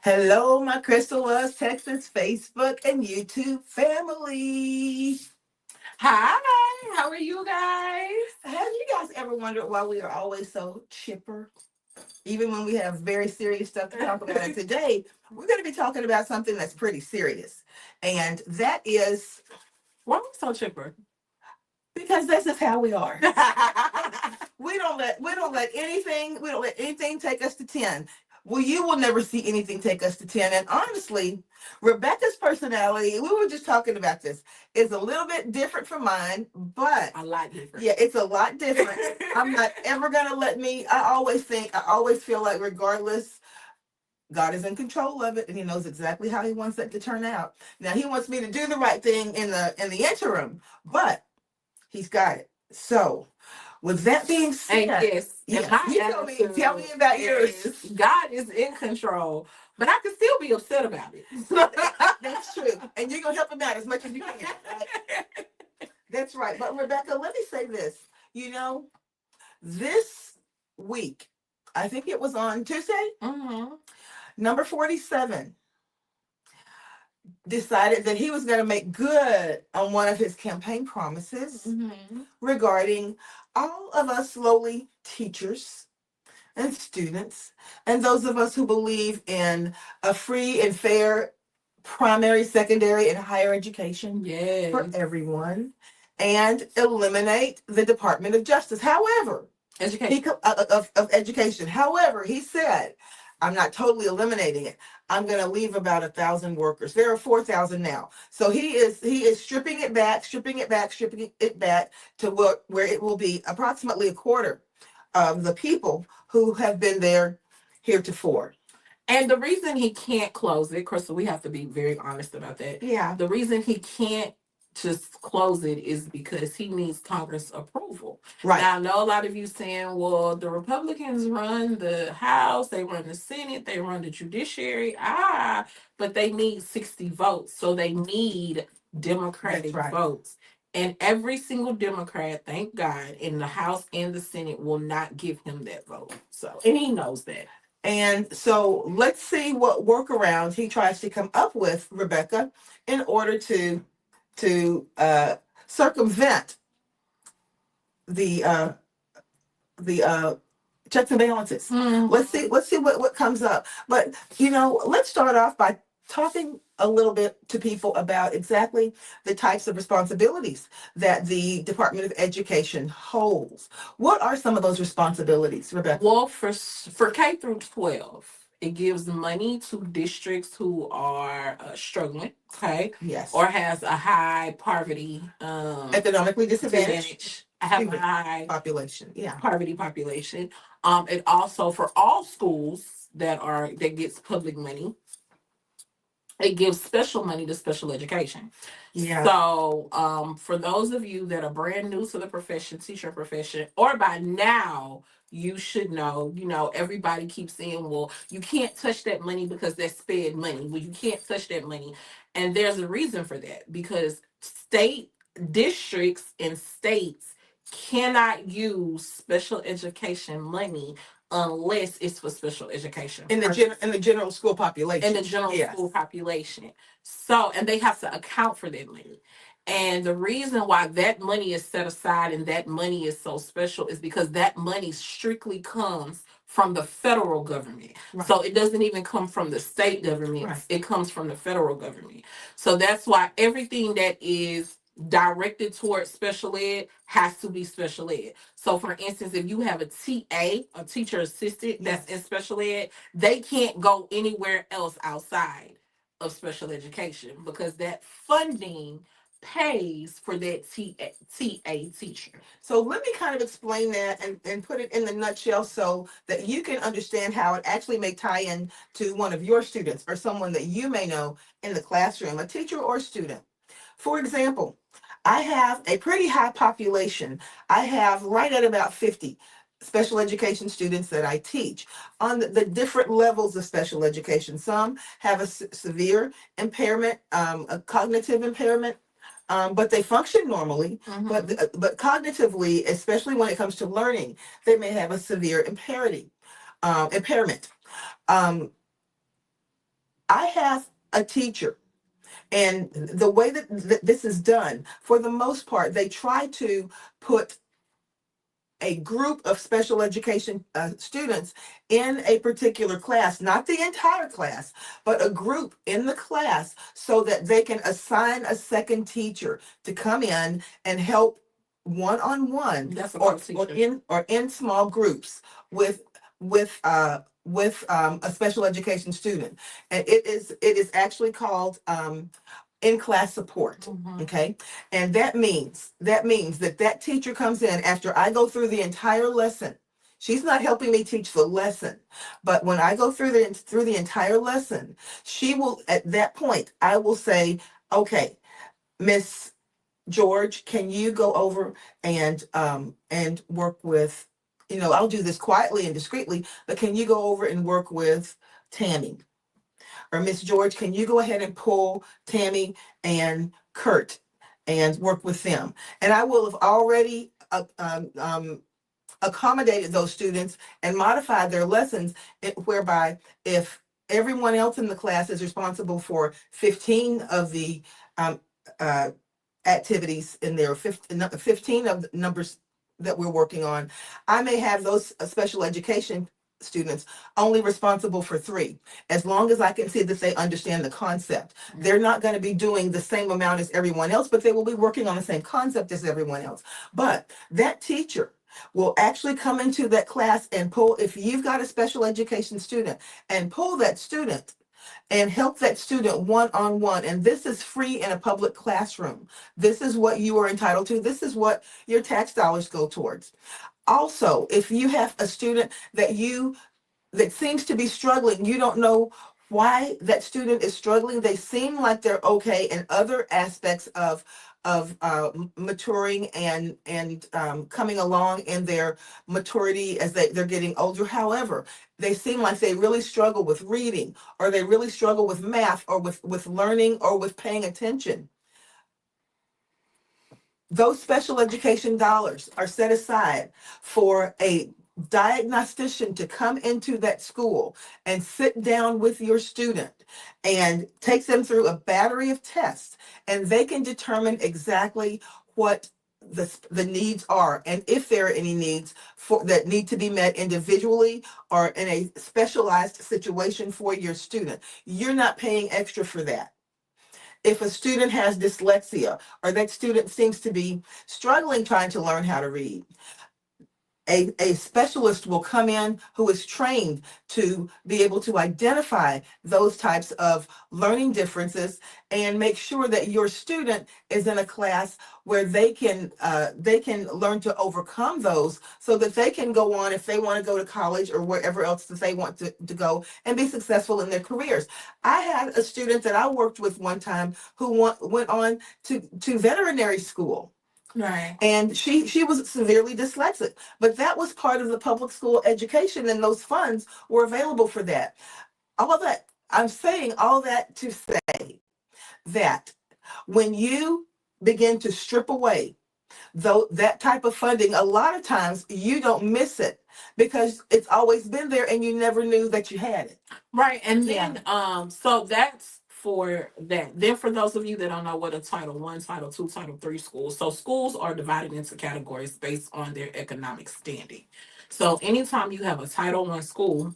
Hello, my Crystal Loves Texas Facebook and YouTube family. Hi, how are you guys? Have you guys ever wondered why we are always so chipper, even when we have very serious stuff to talk about? And today, we're going to be talking about something that's pretty serious, and that is Why are we so chipper? because this is how we are. We don't let anything take us to 10. Well, you will never see anything take us to 10. And honestly, Rebecca's personality, we were just talking about this, is a little bit different from mine, but A lot different. yeah, it's a lot different. I'm not ever gonna let me. I always feel like regardless, God is in control of it, and He knows exactly how He wants it to turn out. Now He wants me to do the right thing in the interim, but He's got it. So, with that being said, And yes, and yes, my you tell me attitude about yours. is God is in control, but I can still be upset about it. That's true, and you're gonna help Him out as much as you can. Right? That's right. But Rebecca, let me say this. You know, this week, I think it was on Tuesday, number 47 decided that he was going to make good on one of his campaign promises regarding all of us lowly teachers and students, and those of us who believe in a free and fair primary, secondary, and higher education for Yes. everyone, and eliminate the Department of Justice. However, Education. of education. However, he said, I'm not totally eliminating it. I'm going to leave about 1,000 workers. There are 4,000 now. So he is stripping it back, stripping it back to where it will be approximately a quarter of the people who have been there heretofore. And the reason he can't close it, Crystal, we have to be very honest about that. Yeah. The reason he can't just close it is because he needs Congress approval. Right. Now, I know a lot of you saying, well, the Republicans run the House, they run the Senate, they run the judiciary. But they need 60 votes. So they need Democratic votes. And every single Democrat, thank God, in the House and the Senate will not give him that vote. So, and he knows that. And so let's see what workarounds he tries to come up with, Rebecca, in order to circumvent the checks and balances. Let's see what comes up. But let's start off by talking a little bit to people about exactly the types of responsibilities that the Department of Education holds. What are some of those responsibilities, Rebecca? Well, for K through 12, it gives money to districts who are struggling, okay? Yes. Or has a high poverty economically disadvantaged. Have a high population. Yeah. Poverty population. It also for all schools that gets public money, it gives special money to special education. Yeah. So, for those of you that are brand new to the profession, teacher profession, or by now you should know, everybody keeps saying, well, you can't touch that money because that's sped money. Well, you can't touch that money. And there's a reason for that because state districts and states cannot use special education money unless it's for special education in the general school population. In the general school population. So, and they have to account for that money. And the reason why that money is set aside and that money is so special is because that money strictly comes from the federal government. Right. So it doesn't even come from the state government. Right. It comes from the federal government. So that's why everything that is directed towards special ed has to be special ed. So for instance, if you have a TA, a teacher assistant that's in special ed, they can't go anywhere else outside of special education because that funding pays for that TA teacher. So let me kind of explain that and put it in the nutshell so that you can understand how it actually may tie in to one of your students or someone that you may know in the classroom, a teacher or student. For example, I have a pretty high population. I have right at about 50 special education students that I teach on the different levels of special education. Some have a severe impairment, a cognitive impairment, but they function normally. Mm-hmm. But cognitively, especially when it comes to learning, they may have a severe impairment. I have a teacher, and the way that this is done, for the most part, they try to put a group of special education students in a particular class, not the entire class, but a group in the class so that they can assign a second teacher to come in and help one on one That's a or co-teacher. in small groups with a special education student. And it is actually called in-class support. Mhm. Okay. And that means that teacher comes in after I go through the entire lesson. She's not helping me teach the lesson, but when I go through the entire lesson, she will, at that point, I will say, okay, Miss George, can you go over and work with, I'll do this quietly and discreetly, but can you go over and work with Tammy? Or Miss George, can you go ahead and pull Tammy and Kurt and work with them? And I will have already accommodated those students and modified their lessons, whereby if everyone else in the class is responsible for 15 of the um, uh, activities in there, 15 of the numbers that we're working on, I may have those special education students only responsible for 3, as long as I can see that they understand the concept. They're not going to be doing the same amount as everyone else, but they will be working on the same concept as everyone else. But that teacher will actually come into that class and pull, if you've got a special education student, and pull that student and help that student one-on-one. And this is free in a public classroom. This is what you are entitled to. This is what your tax dollars go towards. Also, if you have a student that seems to be struggling, you don't know why that student is struggling. They seem like they're okay in other aspects of maturing and coming along in their maturity as they're getting older. However, they seem like they really struggle with reading, or they really struggle with math, or with learning, or with paying attention. Those special education dollars are set aside for a diagnostician to come into that school and sit down with your student and take them through a battery of tests, and they can determine exactly what the needs are, and if there are any needs that need to be met individually or in a specialized situation for your student. You're not paying extra for that. If a student has dyslexia, or that student seems to be struggling trying to learn how to read, a specialist will come in who is trained to be able to identify those types of learning differences and make sure that your student is in a class where they can learn to overcome those, so that they can go on, if they want to go to college or wherever else that they want to go, and be successful in their careers. I had a student that I worked with one time who went on to veterinary school. Right. And she was severely dyslexic, but that was part of the public school education, and those funds were available for that. All that I'm saying, all that to say that when you begin to strip away though that type of funding, a lot of times you don't miss it because it's always been there and you never knew that you had it. Right. And Yeah. then so that's for that. Then for those of you that don't know what a Title I, Title II, Title III schools. So schools are divided into categories based on their economic standing. So anytime you have a Title I school,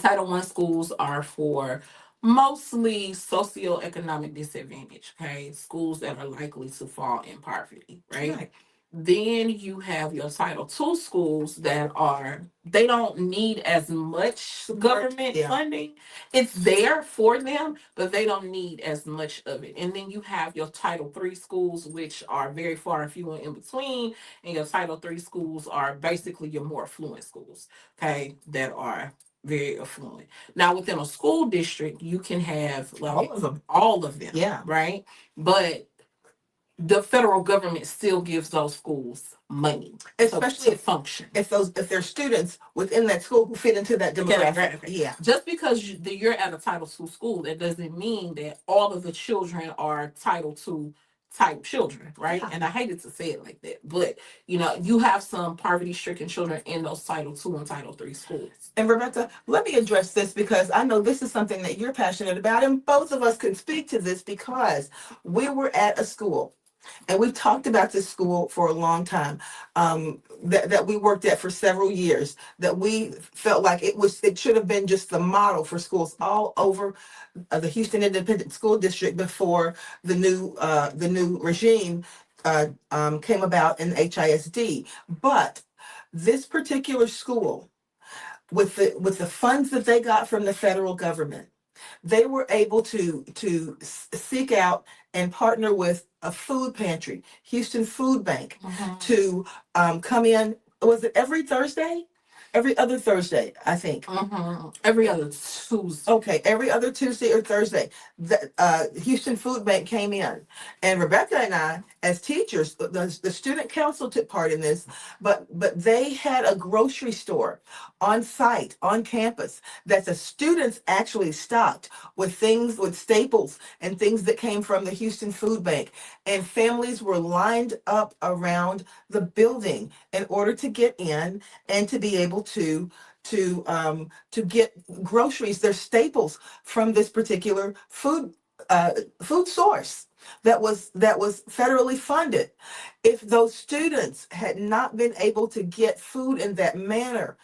Title I schools are for mostly socioeconomic disadvantage, okay? Schools that are likely to fall in poverty, right? Right. Then you have your Title II schools that they don't need as much Support, government yeah. funding. It's there for them, but they don't need as much of it. And then you have your Title III schools, which are very far and few and in between. And your Title III schools are basically your more affluent schools, okay, that are very affluent. Now, within a school district, you can have like All of them. all of them, Yeah. right? But the federal government still gives those schools money, Especially to function. if there's students within that school who fit into that demographic. Yeah. Just because you're at a Title II school, that doesn't mean that all of the children are Title II type children, right? Yeah. And I hated to say it like that, but you have some poverty-stricken children in those Title II and Title III schools. And Rebecca, let me address this because I know this is something that you're passionate about, and both of us can speak to this because we were at a school and we've talked about this school for a long time, that we worked at for several years, that we felt like it should have been just the model for schools all over the Houston Independent School District before the new regime came about in HISD. But this particular school, with the funds that they got from the federal government, they were able to seek out and partner with a food pantry, Houston Food Bank, to come in. Was it every Thursday? Every other Thursday, I think. Every other Tuesday. Okay, every other Tuesday or Thursday, the Houston Food Bank came in, and Rebecca and I, as teachers, the student council took part in this, but they had a grocery store on site on campus that the students actually stocked with things, with staples and things that came from the Houston Food Bank, and families were lined up around the building in order to get in and to be able to get groceries, their staples from this particular food source that was federally funded. If those students had not been able to get food in that manner,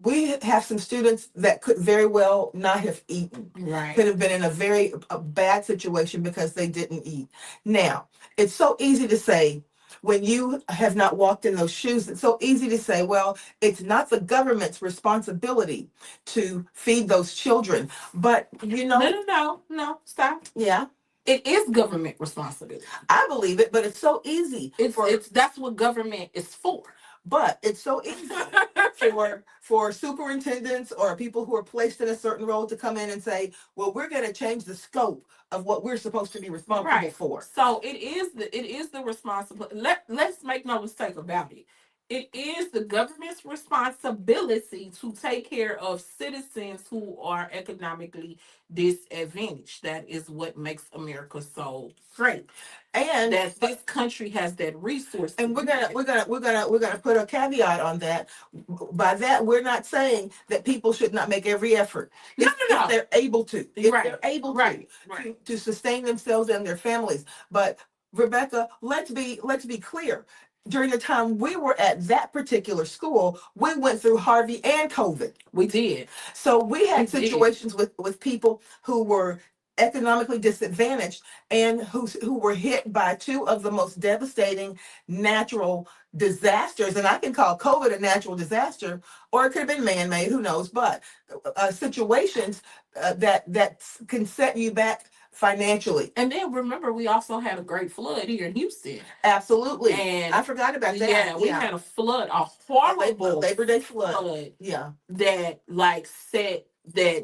we have some students that could very well not have eaten, Right. could have been in a bad situation because they didn't eat. Now, it's so easy to say, when you have not walked in those shoes, it's so easy to say, well, it's not the government's responsibility to feed those children. But No, stop. Yeah, It is government responsibility. I believe it, but it's so easy. That's what government is for. But it's so easy for superintendents or people who are placed in a certain role to come in and say, well, we're going to change the scope of what we're supposed to be responsible for. So it is the responsibility. Let's make no mistake about it. It is the government's responsibility to take care of citizens who are economically disadvantaged. That is what makes America so great. And that this country has that resource. And we're gonna put a caveat on that. By that, we're not saying that people should not make every effort. No. If they're able to. If they're able Right. to sustain themselves and their families. But Rebecca, let's be clear. During the time we were at that particular school, we went through Harvey and COVID. We did. So we had situations with people who were economically disadvantaged and who were hit by two of the most devastating natural disasters. And I can call COVID a natural disaster, or it could have been man-made, who knows, but situations that can set you back financially. And then remember, we also had a great flood here in Houston. Absolutely. And I forgot about that. Yeah, we had a flood, a horrible Labor Day flood. Yeah. That it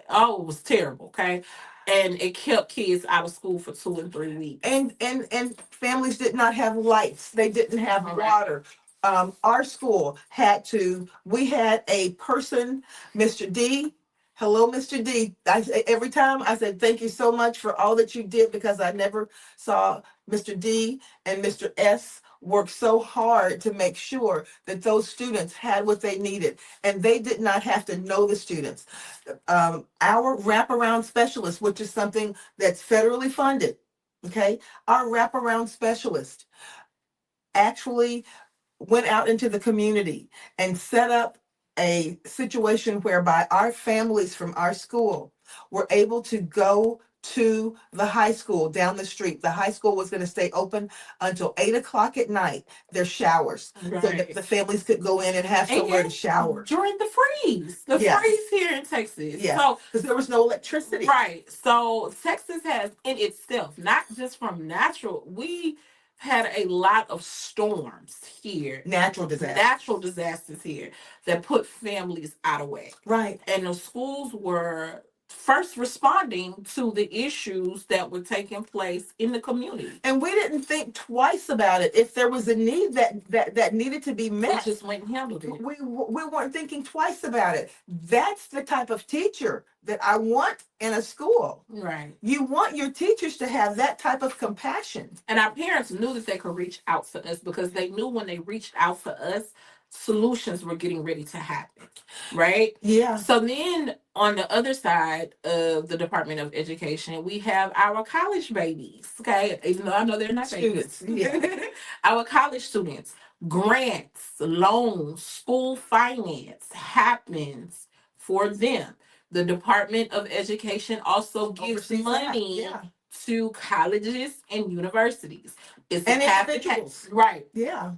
was terrible, okay? And it kept kids out of school for 2 and 3 weeks. And families did not have lights. They didn't have water. Our school we had a person, Mr. D. Hello, Mr. D. Every time I said, thank you so much for all that you did, because I never saw Mr. D and Mr. S work so hard to make sure that those students had what they needed. And they did not have to know the students. Our wraparound specialist, which is something that's federally funded, okay? Our wraparound specialist actually went out into the community and set up a situation whereby our families from our school were able to go to the high school down the street. The high school was going to stay open until 8 o'clock at night, their showers, so that the families could go in and have somewhere to shower. During the freeze. Freeze here in Texas. Yeah, so because there was no electricity. Right. So Texas has in itself, not just from natural, we had a lot of storms here. Natural disasters here that put families out of whack. Right. And the schools were first responding to the issues that were taking place in the community. And we didn't think twice about it. If there was a need that needed to be We met, just went and handled it. we weren't thinking twice about it. That's the type of teacher that I want in a school. Right. You want your teachers to have that type of compassion. And our parents knew that they could reach out to us because they knew when they reached out to us, solutions were getting ready to happen. Right? Yeah. So then on the other side of the Department of Education, we have our college babies. Okay. Even though I know they're not Students. babies. Yeah. Our college students. Grants, loans, school finance happens for them. The Department of Education also gives Oversees that, money yeah. to colleges and universities. It's And a half and half, individuals. right? Yeah.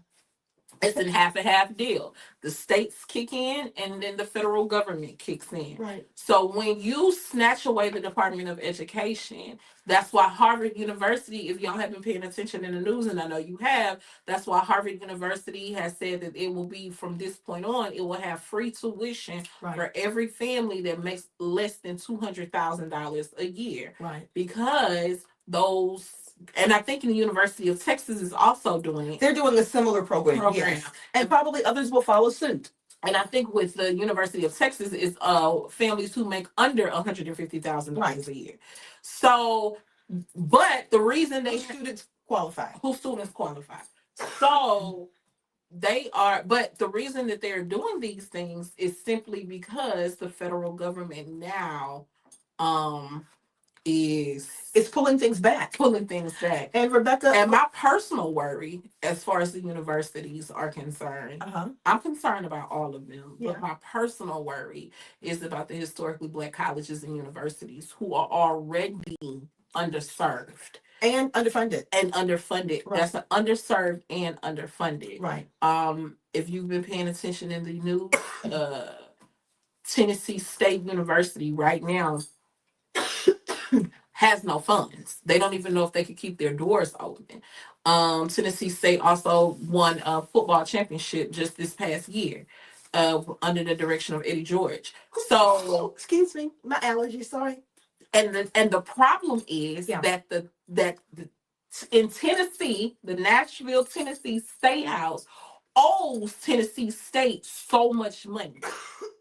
It's a half and half deal. The states kick in and then the federal government kicks in. Right. So when you snatch away the Department of Education, that's why Harvard University, if y'all have been paying attention in the news, and I know you have, that's why Harvard University has said that it will be, from this point on, it will have free tuition Right. for every family that makes less than $200,000 a year. Right. Because those, and I think in the University of Texas is also doing it. They're doing a similar program. Yes. And probably others will follow suit. And I think with the University of Texas is families who make under $150,000 Right. a year. So, but the reason Those students qualify. who students qualify. So they are, but the reason that they're doing these things is simply because the federal government now is It's pulling things back. And Rebecca, And my personal worry, as far as the universities are concerned, I'm concerned about all of them. Yeah. But my personal worry is about the historically Black colleges and universities who are already underserved and underfunded. Right. That's an underserved and underfunded. Right. If you've been paying attention in the news, Tennessee State University right now has no funds. They don't even know if they could keep their doors open. Tennessee State also won a football championship just this past year, under the direction of Eddie George. So, excuse me, my allergy. Sorry. And the problem is that in Tennessee, the Nashville, Tennessee State House owes Tennessee State so much money.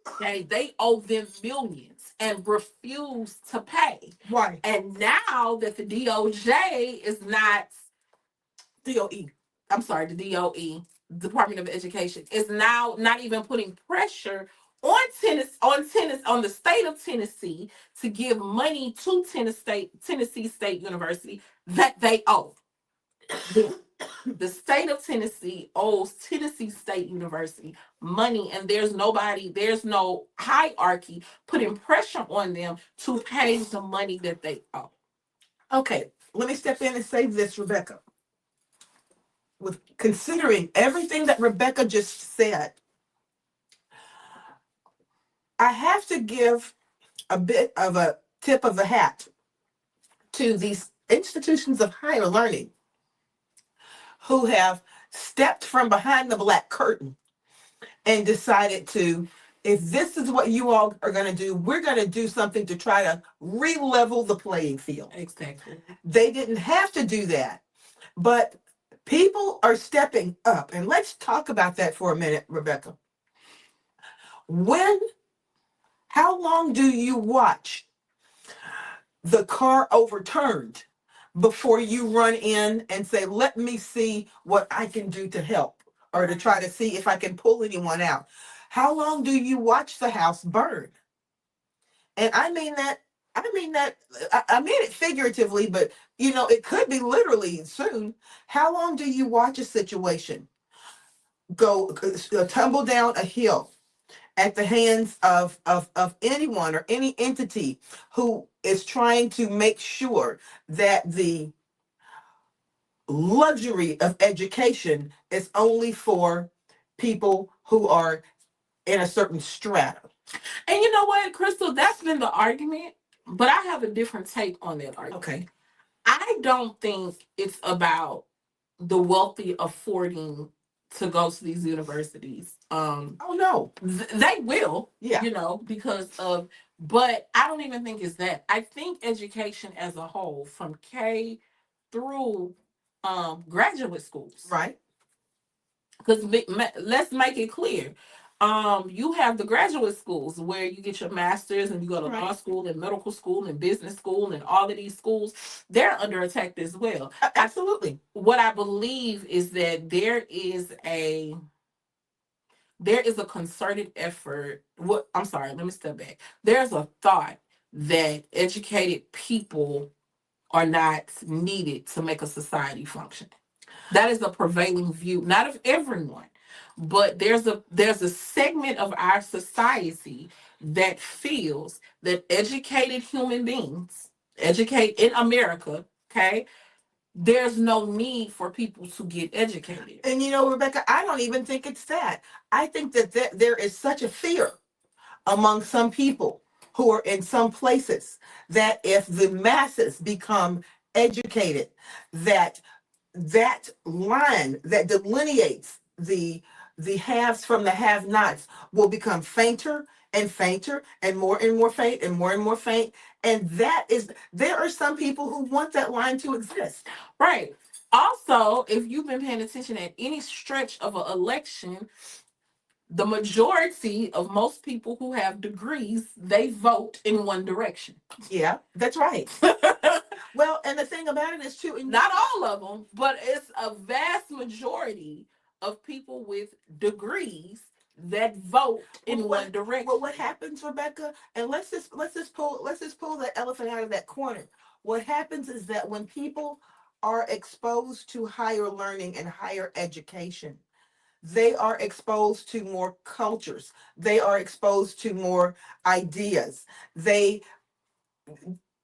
Okay, they owe them millions and refuse to pay. Right. And now that the DOJ is not D.O.E. I'm sorry, the D.O.E. Department of Education is now not even putting pressure on the state of Tennessee to give money to Tennessee State University that they owe. The state of Tennessee owes Tennessee State University money, and there's no hierarchy putting pressure on them to pay the money that they owe. Okay, let me step in and say this, Rebecca. With considering everything that Rebecca just said, I have to give a bit of a tip of the hat to these institutions of higher learning who have stepped from behind the black curtain and decided to, if this is what you all are going to do, we're going to do something to try to re-level the playing field. Exactly. They didn't have to do that, but people are stepping up. And let's talk about that for a minute, Rebecca. How long do you watch the car overturned before you run in and say, let me see what I can do to help, or to try to see if I can pull anyone out? How long do you watch the house burn? And I mean it figuratively, but it could be literally soon. How long do you watch a situation go tumble down a hill at the hands of anyone or any entity who is trying to make sure that the luxury of education is only for people who are in a certain strata? And you know what, Crystal, that's been the argument, but I have a different take on that argument. Okay. I don't think it's about the wealthy affording to go to these universities. Oh no, they will, yeah, because of But I don't even think it's that. I think education as a whole, from K through graduate schools, Right. because let's make it clear. You have the graduate schools where you get your master's and you go to law Right. school and medical school and business school, and all of these schools, they're under attack as well. Absolutely. What I believe is that there is a concerted effort. What I'm sorry, let me step back. There's a thought that educated people are not needed to make a society function. That is a prevailing view, not of everyone, but there's a segment of our society that feels that educated human beings, educate in America, okay, there's no need for people to get educated. And Rebecca, I don't even think it's that. I think that there is such a fear among some people who are in some places that if the masses become educated, that that line that delineates the haves from the have-nots will become fainter and fainter and more faint and more faint. And there are some people who want that line to exist. Right. Also, if you've been paying attention at any stretch of an election, the majority of most people who have degrees, they vote in one direction. Yeah, that's right. Well, and the thing about it is too, not all of them, but it's a vast majority of people with degrees that vote in one direction. Well, what happens, Rebecca? And let's just pull that elephant out of that corner. What happens is that when people are exposed to higher learning and higher education, they are exposed to more cultures. They are exposed to more ideas. They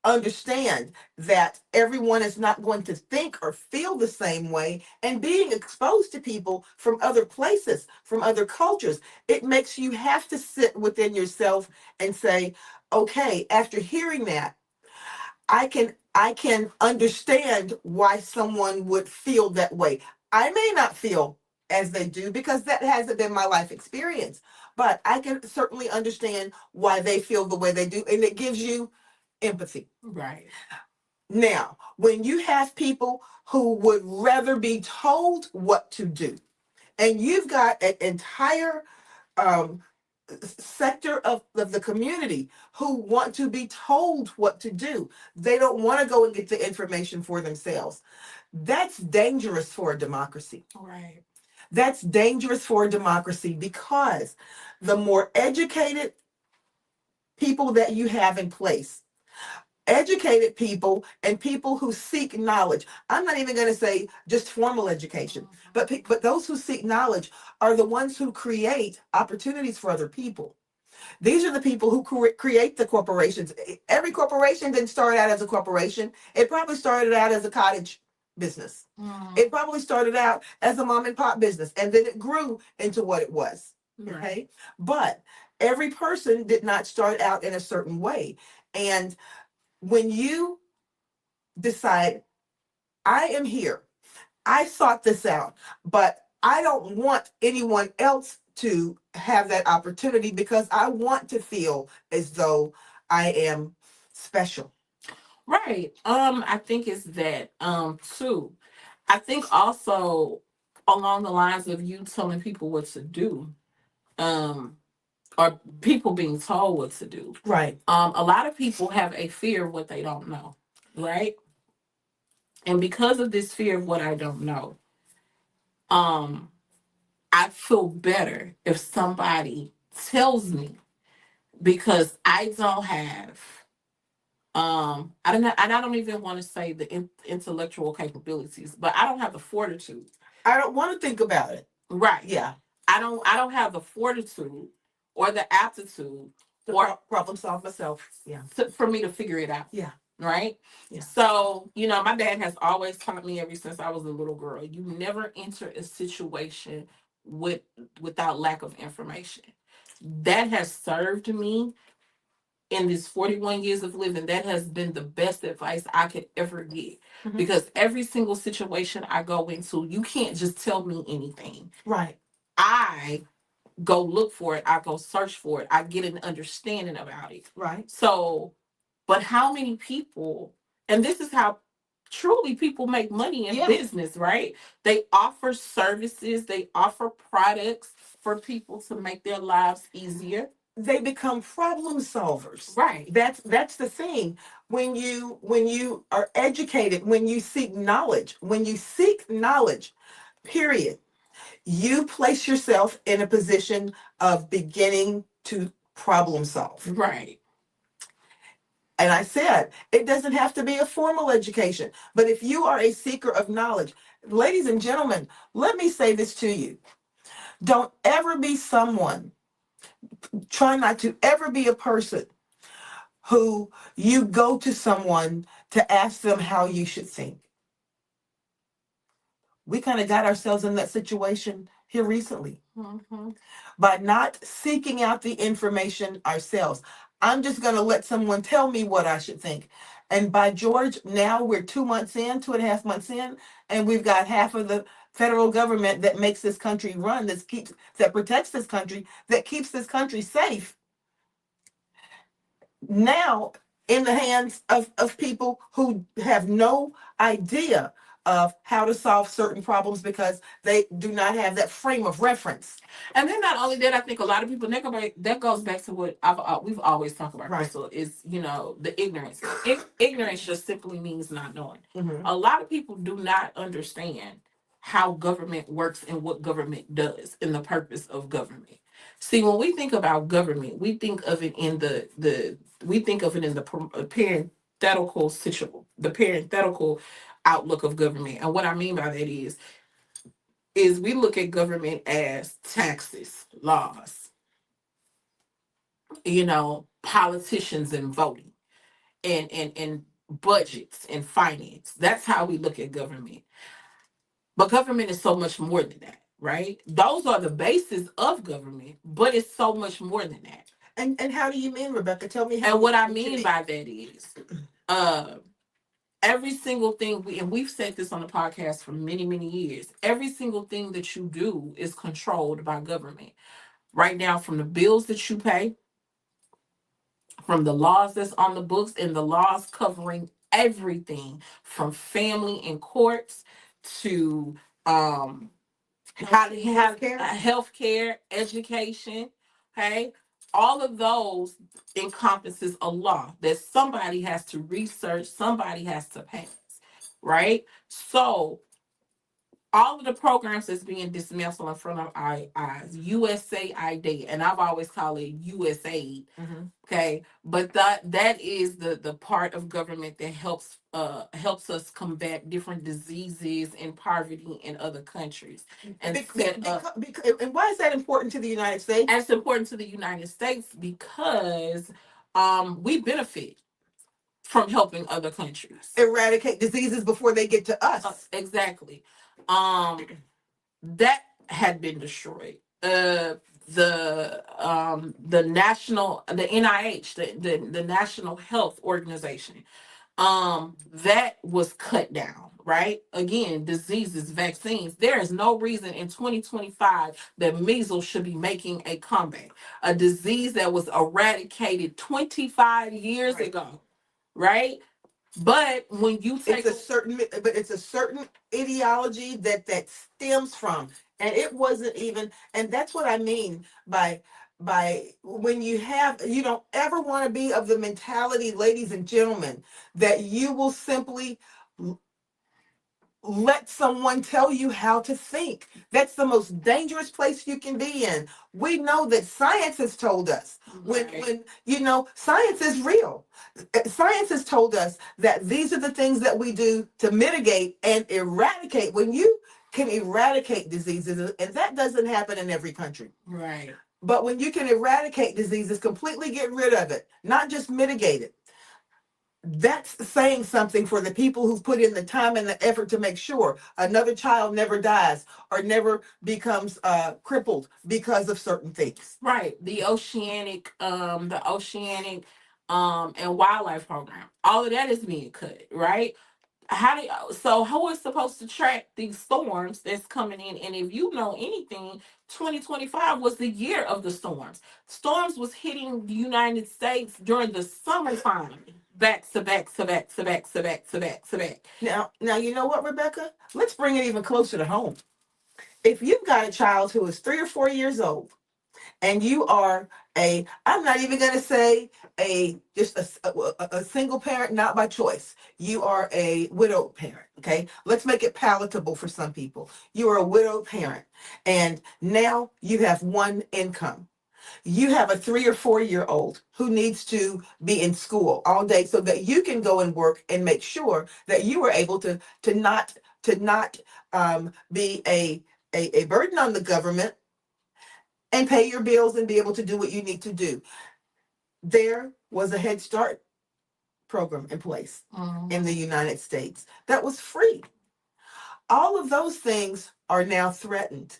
understand that everyone is not going to think or feel the same way, and being exposed to people from other places, from other cultures, it makes you have to sit within yourself and say, okay, after hearing that, I can understand why someone would feel that way. I may not feel as they do because that hasn't been my life experience, but I can certainly understand why they feel the way they do, and it gives you empathy. Right. Now, when you have people who would rather be told what to do, and you've got an entire um, sector of the community who want to be told what to do, they don't want to go and get the information for themselves. That's dangerous for a democracy. Right. That's dangerous for a democracy because the more educated people that you have in place, educated people and people who seek knowledge. I'm not even going to say just formal education, but those who seek knowledge are the ones who create opportunities for other people. These are the people who create the corporations. Every corporation didn't start out as a corporation. It probably started out as a cottage business. It probably started out as a mom and pop business, and then it grew into what it was. Right. Okay, but every person did not start out in a certain way. And when you decide, I am here, I sought this out, but I don't want anyone else to have that opportunity because I want to feel as though I am special. Right. I think it's that too. I think also along the lines of you telling people what to do, um, or people being told what to do. Right. A lot of people have a fear of what they don't know, right? And because of this fear of what I don't know, um, I feel better if somebody tells me, because I don't have I don't know, and I don't even want to say the intellectual capabilities, but I don't have the fortitude. I don't want to think about it. Right. Yeah. I don't have the fortitude or the aptitude or problem solve myself. Yeah. for me to figure it out. Yeah. Right. Yeah. So, my dad has always taught me ever since I was a little girl, you never enter a situation without lack of information. That has served me in this 41 years of living. That has been the best advice I could ever get. Mm-hmm. Because every single situation I go into, you can't just tell me anything. Right. I go look for it, I go search for it, I get an understanding about it. Right. So, but how many people, and this is how truly people make money in business, right? They offer services, they offer products for people to make their lives easier. They become problem solvers. Right. That's the thing. When you are educated, when you seek knowledge, period, you place yourself in a position of beginning to problem solve. Right. And I said, it doesn't have to be a formal education, but if you are a seeker of knowledge, ladies and gentlemen, let me say this to you. Don't ever be someone, try not to ever be a person who you go to someone to ask them how you should think. We kind of got ourselves in that situation here recently by not seeking out the information ourselves. I'm just going to let someone tell me what I should think. And by George, now we're 2 months in, 2.5 months in, and we've got half of the federal government that makes this country run, that protects this country, that keeps this country safe, now in the hands of people who have no idea of how to solve certain problems because they do not have that frame of reference. And then not only that, I think a lot of people that goes back to what we've always talked about, right, Crystal, is the ignorance. Ignorance just simply means not knowing. Mm-hmm. A lot of people do not understand how government works and what government does and the purpose of government. See, when we think about government, we think of it in the parenthetical outlook of government. And what I mean by that is we look at government as taxes, laws, politicians and voting and budgets and finance. That's how we look at government. But government is so much more than that, right? Those are the bases of government, but it's so much more than that. And how do you mean, Rebecca? Tell me how. And what I mean by that is every single thing we've said this on the podcast for many, many years. Every single thing that you do is controlled by government. Right now, from the bills that you pay, from the laws that's on the books, and the laws covering everything from family and courts to how to have health care, education, okay? All of those encompasses a law that somebody has to research, somebody has to pass, right? So all of the programs that's being dismantled in front of our eyes, USAID, and I've always called it USAID, okay? But that is the part of government that helps us combat different diseases and poverty in other countries. And and why is that important to the United States? And it's important to the United States because we benefit from helping other countries eradicate diseases before they get to us. Exactly. That had been destroyed. The NIH, the National Health Organization, that was cut down, right? Again, diseases, vaccines. There is no reason in 2025 that measles should be making a comeback. A disease that was eradicated 25 years ago, right? But when you take it's a certain ideology that stems from, and it wasn't even, and that's what I mean by when you don't ever want to be of the mentality, ladies and gentlemen, that you will simply let someone tell you how to think. That's the most dangerous place you can be in. We know that science has told us when science is real. Science has told us that these are the things that we do to mitigate and eradicate. When you can eradicate diseases, and that doesn't happen in every country. Right. But when you can eradicate diseases, completely get rid of it, not just mitigate it, that's saying something for the people who've put in the time and the effort to make sure another child never dies or never becomes crippled because of certain things. Right. The oceanic and wildlife program, all of that is being cut, right? how do you, so who is supposed to track these storms that's coming in? And if you know anything, 2025 was the year of the storms. Storms was hitting the United States during the summertime, back to back to back to back to back to back to back. Now, you know what, Rebecca? Let's bring it even closer to home. If you've got a child who is 3 or 4 years old, and you are I'm not even going to say just a single parent, not by choice. You are a widowed parent. Okay. Let's make it palatable for some people. You are a widowed parent, and now you have one income. You have a 3 or 4 year old who needs to be in school all day so that you can go and work and make sure that you are able to not be a burden on the government and pay your bills and be able to do what you need to do. There was a Head Start program in place in the United States that was free. All of those things are now threatened.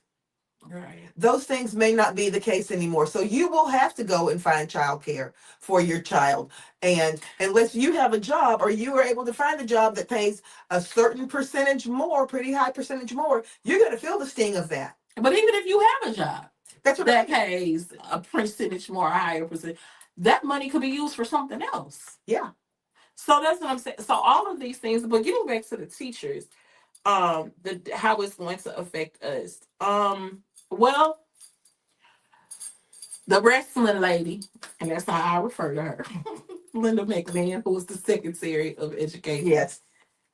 Right. Those things may not be the case anymore. So you will have to go and find childcare for your child. And unless you have a job or you are able to find a job that pays a certain percentage more, pretty high percentage more, you're going to feel the sting of that. But even if you have a job That's what that pays a percentage more, a higher percentage, that money could be used for something else. Yeah. So that's what I'm saying. So all of these things, but getting back to the teachers, the how it's going to affect us. Well, the wrestling lady, and that's how I refer to her, Linda McMahon, who was the Secretary of Education. Yes.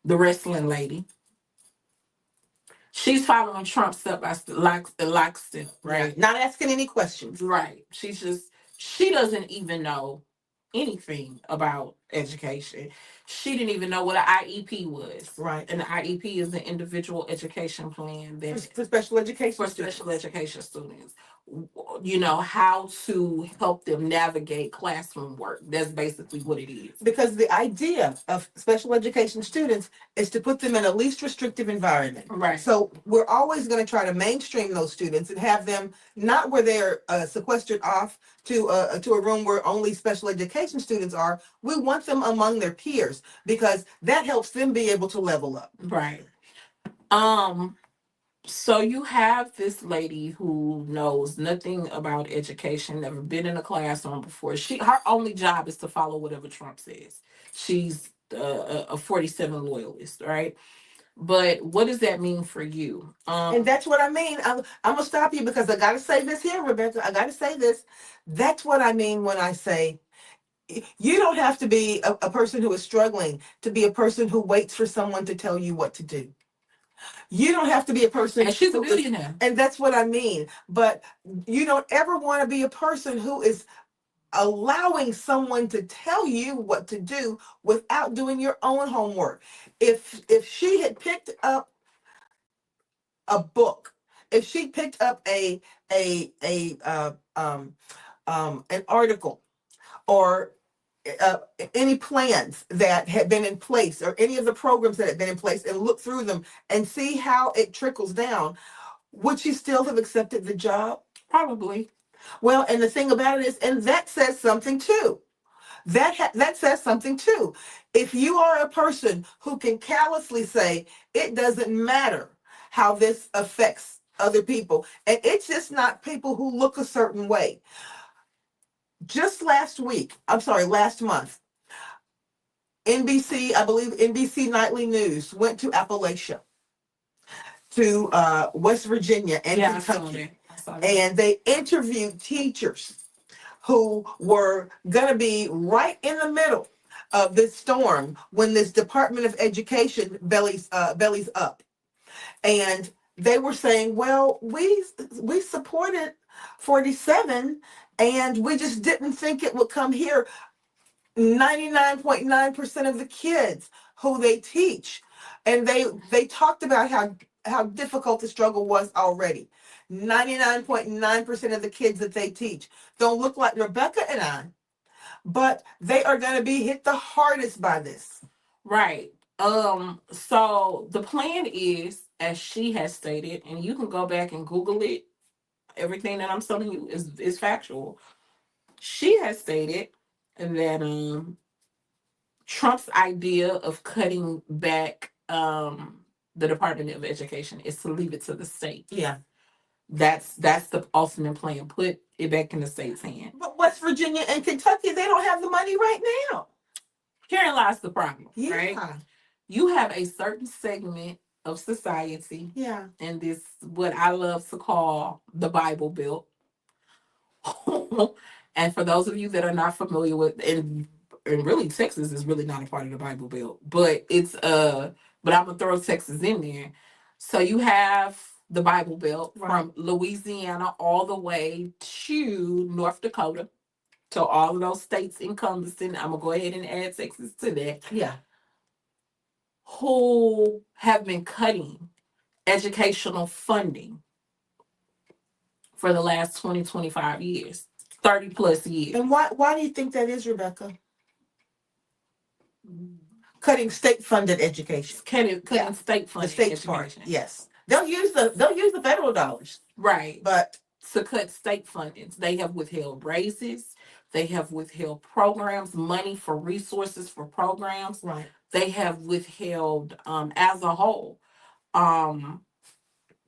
The wrestling lady. She's following Trump step by step, lockstep, right? Yeah. Not asking any questions. Right. She doesn't even know anything about education. She didn't even know what an IEP was. Right. And the IEP is an individual education plan that For special education for students. special education students. You know, how to help them navigate classroom work. That's basically what it is. Because the idea of special education students is to put them in a least restrictive environment. Right. So we're always going to try to mainstream those students and have them not where they're sequestered off to a room where only special education students are. We want them among their peers because that helps them be able to level up. Right. So you have this lady who knows nothing about education, never been in a classroom before. Her only job is to follow whatever Trump says. She's a 47 loyalist, right? But what does that mean for you? And that's what I mean. I'm gonna stop you because I gotta say this here, Rebecca. I gotta say this. That's what I mean when I say you don't have to be a person who is struggling to be a person who waits for someone to tell you what to do. You don't have to be a person. And she's a billionaire. And that's what I mean. But you don't ever want to be a person who is allowing someone to tell you what to do without doing your own homework. If she had picked up a book, if she picked up an article or uh, any plans that had been in place or any of the programs that had been in place and look through them and see how it trickles down, would she still have accepted the job? Probably. Well, and the thing about it is, and that says something too. That says something too. If you are a person who can callously say it doesn't matter how this affects other people, and it's just not people who look a certain way. Just last month, NBC, I believe NBC Nightly News went to Appalachia, to West Virginia and Kentucky, and they interviewed teachers who were going to be right in the middle of this storm when this Department of Education bellies up, and they were saying, "Well, we supported 47, and we just didn't think it would come here." 99.9% of the kids who they teach, and they talked about how difficult the struggle was already. 99.9% of the kids that they teach don't look like Rebecca and I, but they are going to be hit the hardest by this. Right. So the plan is, as she has stated, and you can go back and Google it, everything that I'm telling you is factual. She has stated that Trump's idea of cutting back the Department of Education is to leave it to the state. Yeah. That's the ultimate plan. Put it back in the state's hand. But West Virginia and Kentucky, they don't have the money right now. Herein lies the problem, right? Yeah. You have a certain segment of society, Yeah. and this what I love to call the Bible Belt. And for those of you that are not familiar with, and really Texas is really not a part of the Bible Belt, but it's but I'm gonna throw Texas in there. So you have the Bible Belt Right. from Louisiana all the way to North Dakota. So all of those states encompassing, I'm gonna go ahead and add Texas to that, Yeah. who have been cutting educational funding for the last 20, 25 years, 30 plus years. And why do you think that is, Rebecca? Cutting state funded education. Cutting Yeah. state The funded state education. part. Yes. They'll use the federal dollars. Right. But to cut state fundings, they have withheld raises, they have withheld programs, money for resources for programs. right. They have withheld as a whole. Um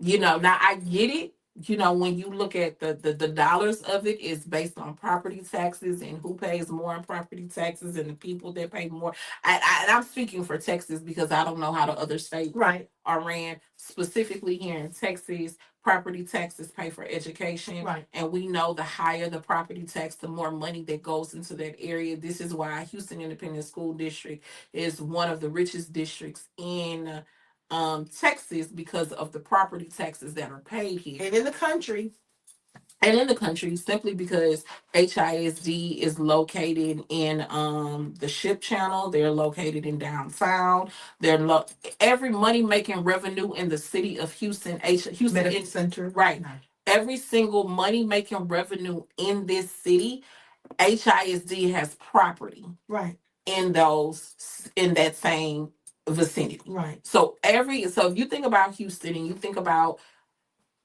now I get it. When you look at the dollars of it is based on property taxes and who pays more in property taxes and the people that pay more. And I'm speaking for Texas because I don't know how the other states Right. are ran. Specifically here in Texas, property taxes pay for education. Right. And we know the higher the property tax, the more money that goes into that area. This is why Houston Independent School District is one of the richest districts in Texas because of the property taxes that are paid here. And in the country. And in the country, simply because HISD is located in the Ship Channel, they're located in downtown. Every money making revenue in the city of Houston Medical Center. Right. Every single money making revenue in this city, HISD has property. Right. In that same vicinity. Right. So if you think about Houston and you think about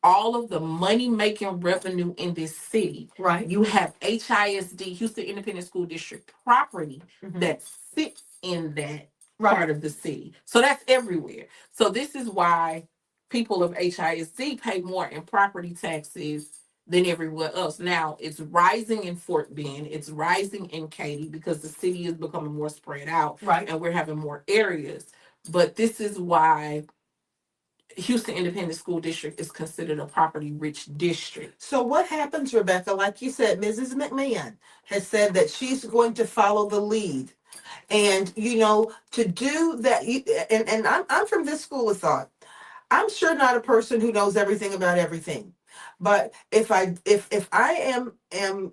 all of the money making revenue in this city, right, you have HISD, Houston Independent School District property that sits in that part of the city. So that's everywhere. So this is why people of HISD pay more in property taxes than everywhere else. Now it's rising in Fort Bend, it's rising in Katy because the city is becoming more spread out, right, and we're having more areas. But this is why Houston Independent School District is considered a property rich district. So what happens, Rebecca? Like you said, Mrs. McMahon has said that she's going to follow the lead. And to do that, and I'm from this school of thought. I'm sure not a person who knows everything about everything, but if I am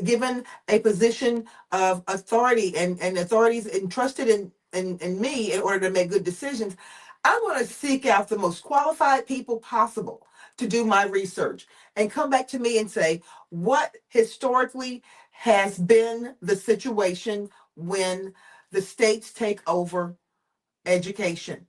given a position of authority and authorities entrusted in me in order to make good decisions, I'm going to seek out the most qualified people possible to do my research and come back to me and say, what historically has been the situation when the states take over education?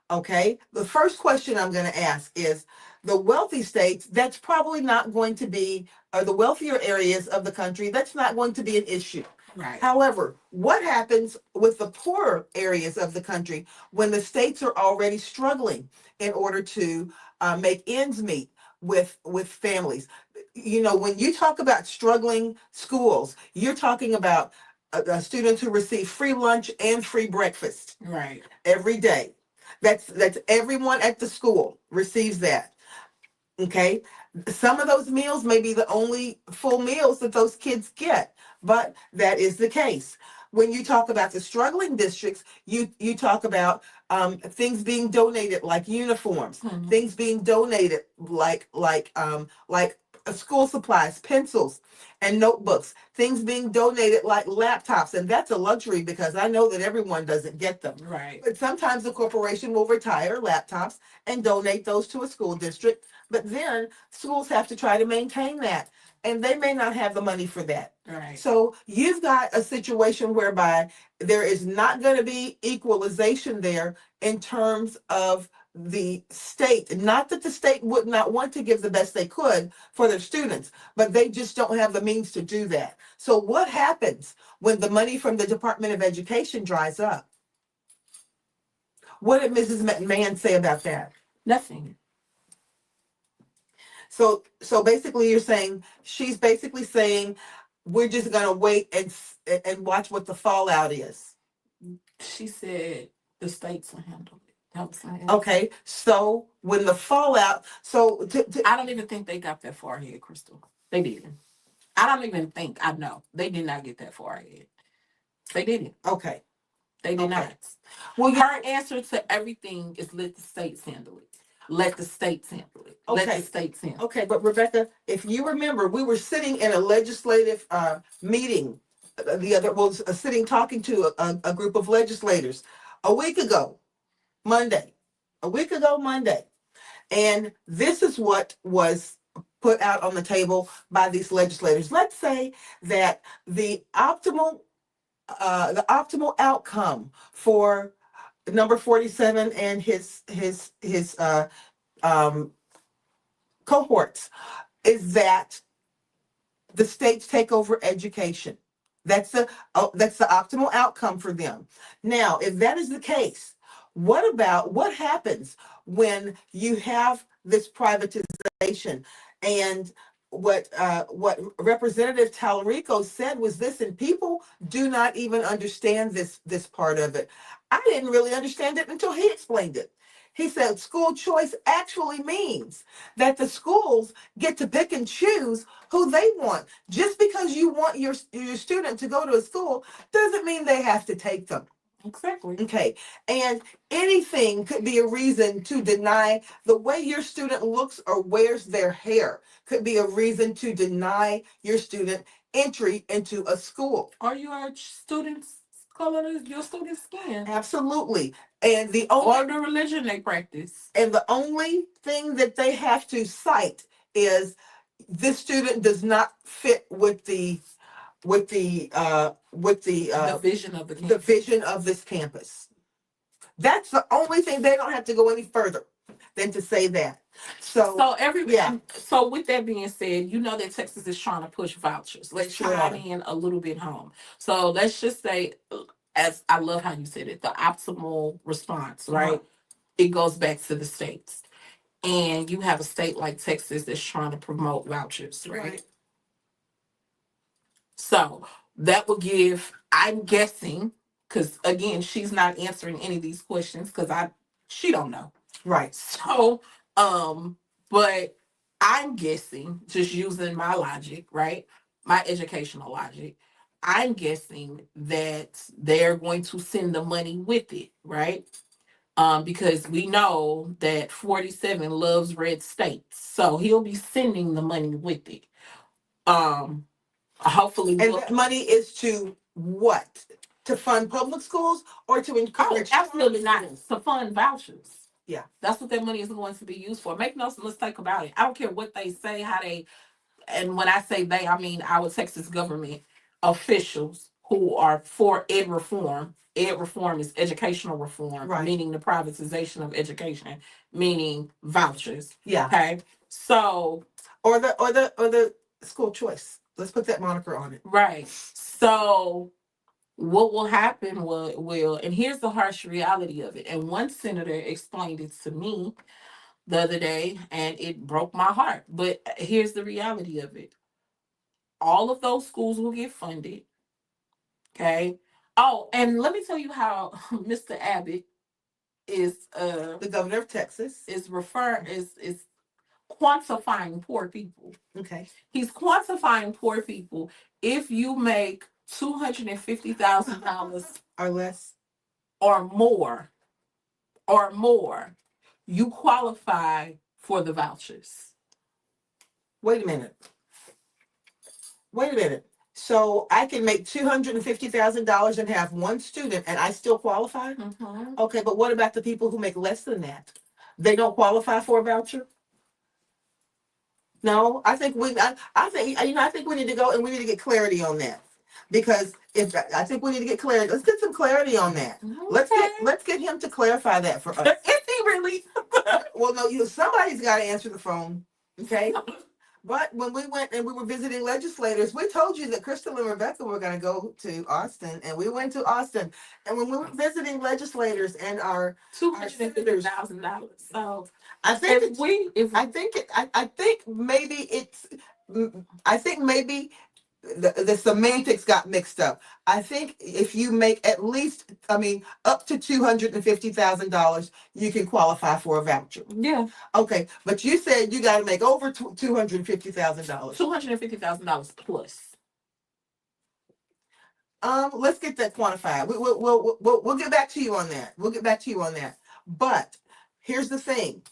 Okay, the first question I'm going to ask is the wealthy states, that's probably not going to be, or the wealthier areas of the country, that's not going to be an issue. Right. However, what happens with the poorer areas of the country when the states are already struggling in order to make ends meet with families? When you talk about struggling schools, you're talking about students who receive free lunch and free breakfast, right, every day. That's everyone at the school receives that. Okay. Some of those meals may be the only full meals that those kids get, but that is the case. When you talk about the struggling districts, you talk about things being donated like uniforms, things being donated like school supplies, pencils, and notebooks, things being donated like laptops. And that's a luxury because I know that everyone doesn't get them. Right. But sometimes the corporation will retire laptops and donate those to a school district. But then schools have to try to maintain that. And they may not have the money for that. Right. So you've got a situation whereby there is not going to be equalization there in terms of the state, not that the state would not want to give the best they could for their students, but they just don't have the means to do that. So what happens when the money from the Department of Education dries up? What did Mrs. McMahon say about that? Nothing. So basically, you're saying she's basically saying we're just gonna wait and watch what the fallout is. She said the states will handle it. That was my answer. Okay, so when the fallout, so I don't even think they got that far ahead, Crystal. They didn't. I don't even think. I know they did not get that far ahead. They didn't. okay, They did Okay. not. well, Her answer to everything is let the states handle it. Let the states handle it. Let Okay. the states handle it. okay, but Rebecca, if you remember, we were sitting in a legislative meeting the other was sitting talking to a group of legislators a week ago, Monday, a week ago Monday. And this is what was put out on the table by these legislators. Let's say that the optimal outcome for number 47 and his um, cohorts is that the states take over education. That's the optimal outcome for them. Now, if that is the case, what happens when you have this privatization? And what Representative Talarico said was this, and people do not even understand this part of it. I didn't really understand it until he explained it. He said school choice actually means that the schools get to pick and choose who they want. Just because you want your student to go to a school doesn't mean they have to take them. Exactly. Okay. And anything could be a reason to deny the way your student looks or wears their hair could be a reason to deny your student entry into a school. Or your students' color, your students' skin, Absolutely. And the or only the religion they practice. and the only thing that they have to cite is this student does not fit with the The vision of the the campus. vision of this campus. That's the only thing. They don't have to go any further than to say that. So yeah. So with that being said, you know that Texas is trying to push vouchers. Let's Sure tie are. it in a little bit home. So let's just say, as I love how you said it, the optimal response, right? Uh-huh. It goes back to the states. And you have a state like Texas that's trying to promote vouchers, right? So that will give, I'm guessing, because again, she's not answering any of these questions because she don't know. Right. So, but I'm guessing, just using my logic, right? My educational logic, I'm guessing that they're going to send the money with it, right? Because we know that 47 loves red states. So he'll be sending the money with it. Hopefully And that money is to what? To fund public schools or to encourage? absolutely not. To fund vouchers. Yeah. That's what that money is going to be used for. Make no mistake about it. I don't care what they say, how they, and when I say they, I mean our Texas government officials who are for ed reform. Ed reform is educational reform, Right. meaning the privatization of education, meaning vouchers. Yeah. Okay. So or the school choice. Let's put that moniker on it. Right. So what will happen will, and here's the harsh reality of it. And one senator explained it to me the other day, and it broke my heart. But here's the reality of it. All of those schools will get funded. Okay. Oh, and let me tell you how Mr. Abbott is the governor of Texas is quantifying poor people. Okay. He's quantifying poor people. If you make $250,000 or less or more, you qualify for the vouchers. Wait a minute. So I can make $250,000 and have one student and I still qualify? Mm-hmm. Okay, but what about the people who make less than that? They don't qualify for a voucher? No, I think we need to go and we need to get clarity on that. Because I think we need to get clarity. Let's get some clarity on that. Okay. Let's get him to clarify that for us. Is he really? Well, no, somebody's got to answer the phone. Okay. But when we went and we were visiting legislators, we told you that Crystal and Rebecca were going to go to Austin, and we went to Austin. And when we were visiting legislators and our $250,000. So I think if we, if I think I think maybe I think maybe the semantics got mixed up. I think if you make at least, I mean, up to $250,000, you can qualify for a voucher. Yeah. Okay, but you said you got to make over $250,000. $250,000 plus. Let's get that quantified. We'll get back to you on that. We'll get back to you on that. But here's the thing.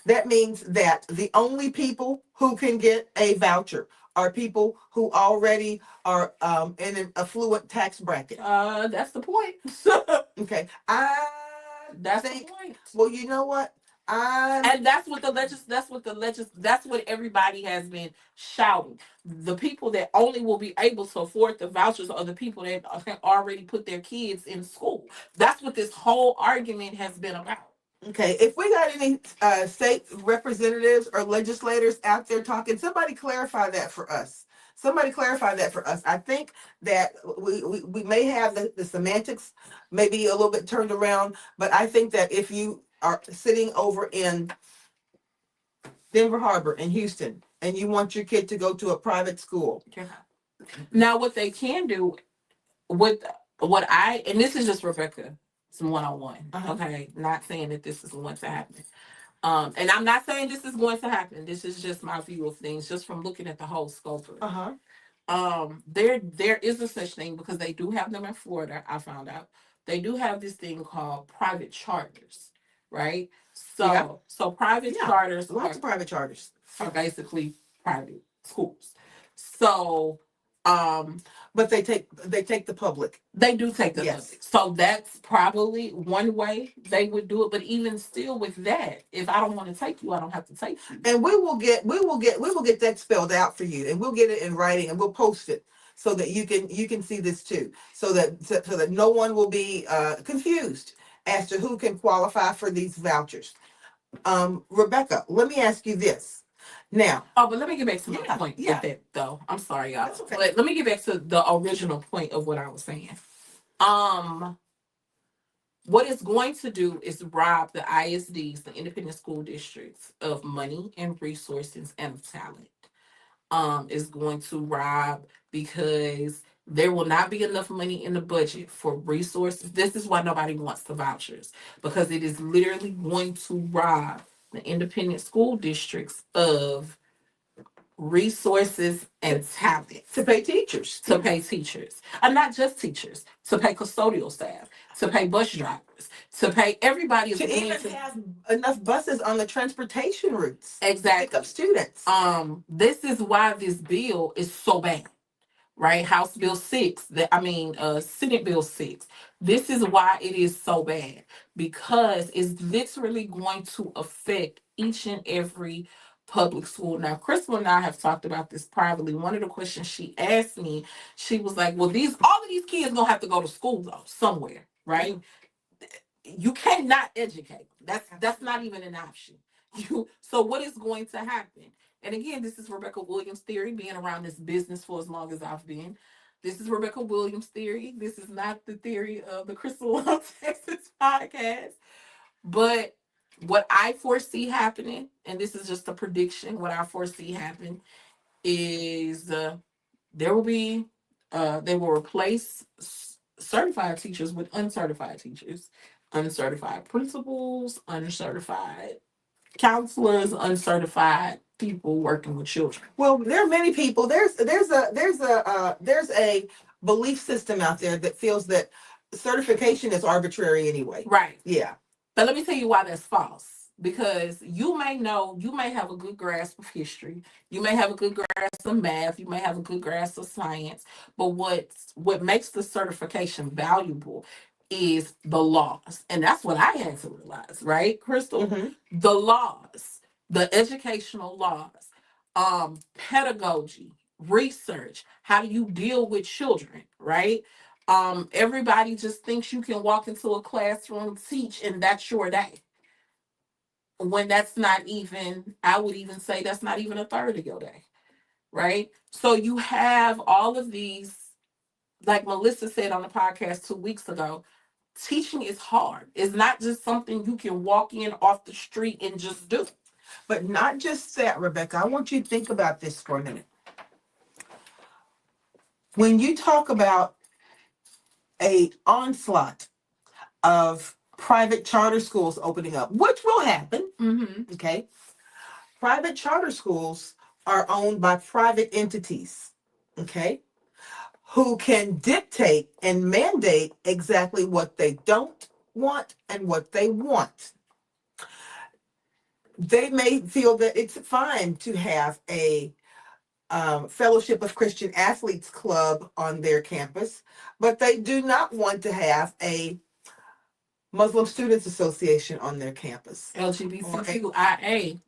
That means that the only people who can get a voucher are people who already are in an affluent tax bracket. That's the point. Okay. That's the point. Well, you know what? And that's what that's what everybody has been shouting. The people that only will be able to afford the vouchers are the people that have already put their kids in school. That's what this whole argument has been about. Okay, if we got any state representatives or legislators out there talking, somebody clarify that for us. Somebody clarify that for us. I think that we may have the semantics maybe a little bit turned around, but I think that if you are sitting over in Denver Harbor in Houston and you want your kid to go to a private school. Now, what they can do with what and this is just Rebecca, some one-on-one. Okay, not saying that this is going to happen. And I'm not saying this is going to happen. This is just my view of things, just from looking at the whole scope of it. There is a such thing, because they do have them in Florida. I found out they do have this thing called private charters, right? So private charters, lots of private charters are basically private schools. So but they take the public. They do take the public. So that's probably one way they would do it. But even still, with that, if I don't want to take you, I don't have to take you. And we will get that spelled out for you, and we'll get it in writing, and we'll post it so that you can see this too, so that no one will be confused as to who can qualify for these vouchers. Rebecca, let me ask you this. Now, but let me get back to my point with that, though. I'm sorry, y'all. Okay. But let me get back to the original point of what I was saying. What it's going to do is rob the ISDs, the independent school districts, of money and resources and talent. Is going to rob, because there will not be enough money in the budget for resources. This is why nobody wants the vouchers, because it is literally going to rob the independent school districts of resources and talent to pay teachers, and not just teachers, to pay custodial staff, to pay bus drivers, to pay everybody, to even have enough buses on the transportation routes. Exactly. To pick up students. This is why this bill is so bad. Right? House Bill 6, Senate Bill 6. This is why it is so bad, because it's literally going to affect each and every public school. Now, Crystal and I have talked about this privately. One of the questions she asked me, she was like, well, all of these kids gonna have to go to school though, somewhere, right? You cannot educate. That's not even an option. So what is going to happen? And again, this is Rebecca Williams' theory, being around this business for as long as I've been. This is Rebecca Williams' theory. This is not the theory of the Crystal of Texas podcast. But what I foresee happening, and this is just a prediction, what I foresee happen is they will replace certified teachers with uncertified teachers, uncertified principals, uncertified counselors, uncertified people working with children. Well, there are many people. There's a belief system out there that feels that certification is arbitrary anyway. Right. Yeah. But let me tell you why that's false. Because you may have a good grasp of history, you may have a good grasp of math, you may have a good grasp of science, but what makes the certification valuable is the laws. And that's what I had to realize, right, Crystal? Mm-hmm. The laws, the educational laws, pedagogy, research, how do you deal with children, right? Everybody just thinks you can walk into a classroom, teach, and that's your day. when that's not even, I would even say that's not even a third of your day, right? So you have all of these, like Melissa said on the podcast 2 weeks ago, teaching is hard. It's not just something you can walk in off the street and just do. But not just that, Rebecca. I want you to think about this for a minute. When you talk about a onslaught of private charter schools opening up, which will happen, okay? Private charter schools are owned by private entities, okay? Who can dictate and mandate exactly what they don't want and what they want. They may feel that it's fine to have a Fellowship of Christian Athletes Club on their campus, but they do not want to have a Muslim Students Association on their campus. LGBTQIA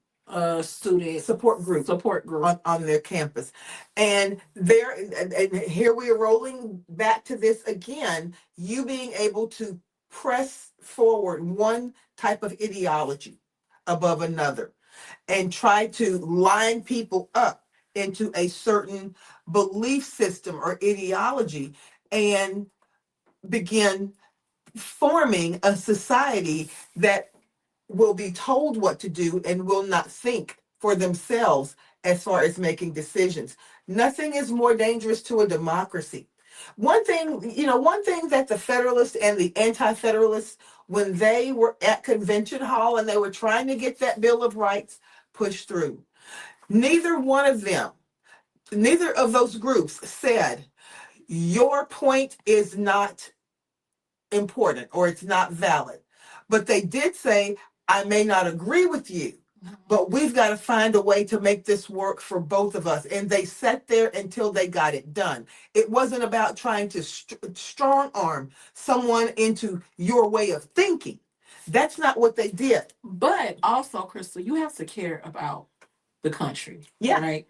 student support group on their campus. And there, and here we are rolling back to this again, you being able to press forward one type of ideology above another and try to line people up into a certain belief system or ideology and begin forming a society that will be told what to do and will not think for themselves as far as making decisions. Nothing is more dangerous to a democracy. One thing that the Federalists and the Anti-Federalists, when they were at Convention Hall and they were trying to get that Bill of Rights pushed through, neither of those groups said, your point is not important or it's not valid. But they did say, I may not agree with you, but we've got to find a way to make this work for both of us. And they sat there until they got it done. It wasn't about trying to strong arm someone into your way of thinking. That's not what they did. But also, Crystal, you have to care about the country. Yeah. Right?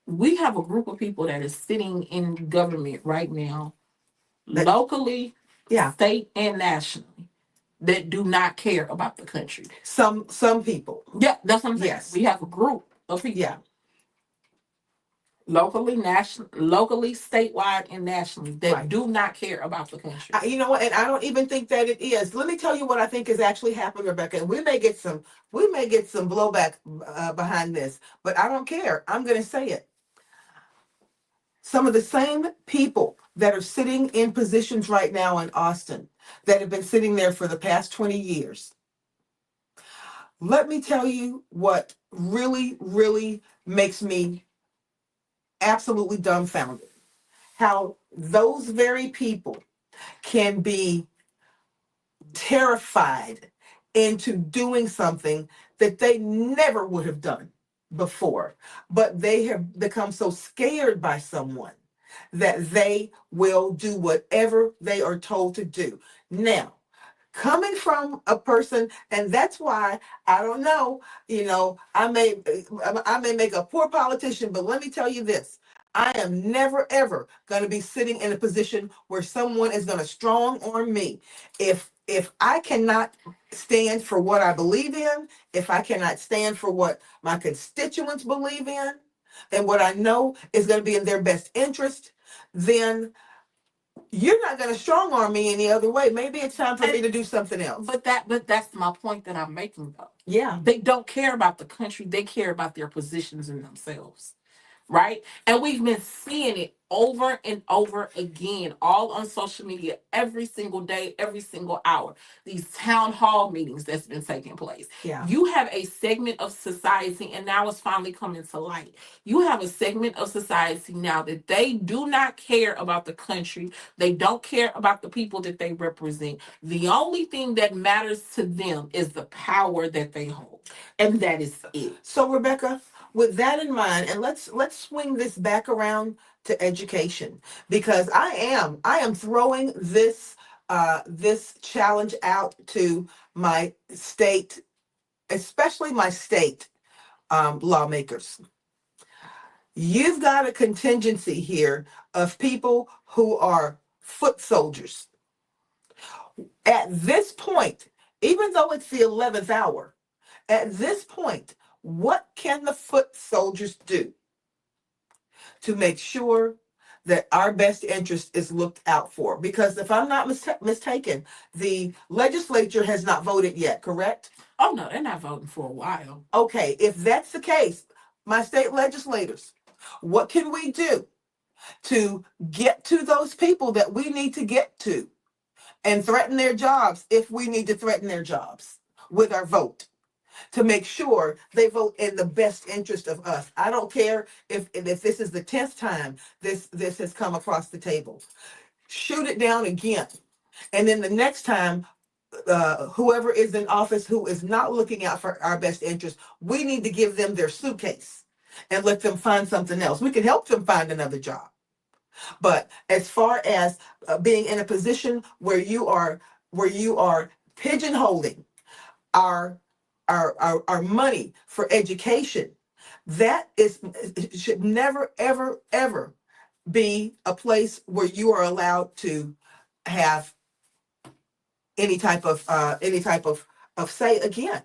We have a group of people that is sitting in government right now, locally, state, and nationally, that do not care about the country. Some people. Yeah, that's what I'm saying. Yes. We have a group of people. Yeah. Locally, statewide, and nationally that do not care about the country. You know what? And I don't even think that it is. Let me tell you what I think is actually happening, Rebecca. And we may get some blowback behind this, but I don't care. I'm going to say it. Some of the same people that are sitting in positions right now in Austin that have been sitting there for the past 20 years. Let me tell you what really, really makes me absolutely dumbfounded. How those very people can be terrified into doing something that they never would have done before, but they have become so scared by someone that they will do whatever they are told to do. Now, coming from a person, and that's why I don't know, I may make a poor politician, but let me tell you this. I am never ever going to be sitting in a position where someone is going to strong arm me. If I cannot stand for what I believe in, if I cannot stand for what my constituents believe in, and what I know is going to be in their best interest, then you're not going to strong arm me any other way. Maybe it's time for me to do something else. But that's my point that I'm making, though. Yeah. They don't care about the country. They care about their positions in themselves. Right? And we've been seeing it over and over again, all on social media, every single day, every single hour. These town hall meetings that's been taking place. Yeah. You have a segment of society, and now it's finally coming to light. You have a segment of society now that they do not care about the country. They don't care about the people that they represent. The only thing that matters to them is the power that they hold. And that is it. So, Rebecca, with that in mind, and let's swing this back around to education, because I am throwing this challenge out to my state, especially my state lawmakers. You've got a contingency here of people who are foot soldiers. At this point, even though it's the 11th hour, At this point, what can the foot soldiers do to make sure that our best interest is looked out for? Because if I'm not mistaken, the legislature has not voted yet, correct? Oh no, they're not voting for a while. Okay, if that's the case, my state legislators, what can we do to get to those people that we need to get to and threaten their jobs if we need to threaten their jobs with our vote, to make sure they vote in the best interest of us? I don't care if this is the 10th time this has come across the table. Shoot it down again. And then the next time, whoever is in office who is not looking out for our best interest, we need to give them their suitcase and let them find something else. We can help them find another job. But as far as being in a position where you are pigeonholing our our money for education, that is, should never ever ever be a place where you are allowed to have any type of say again.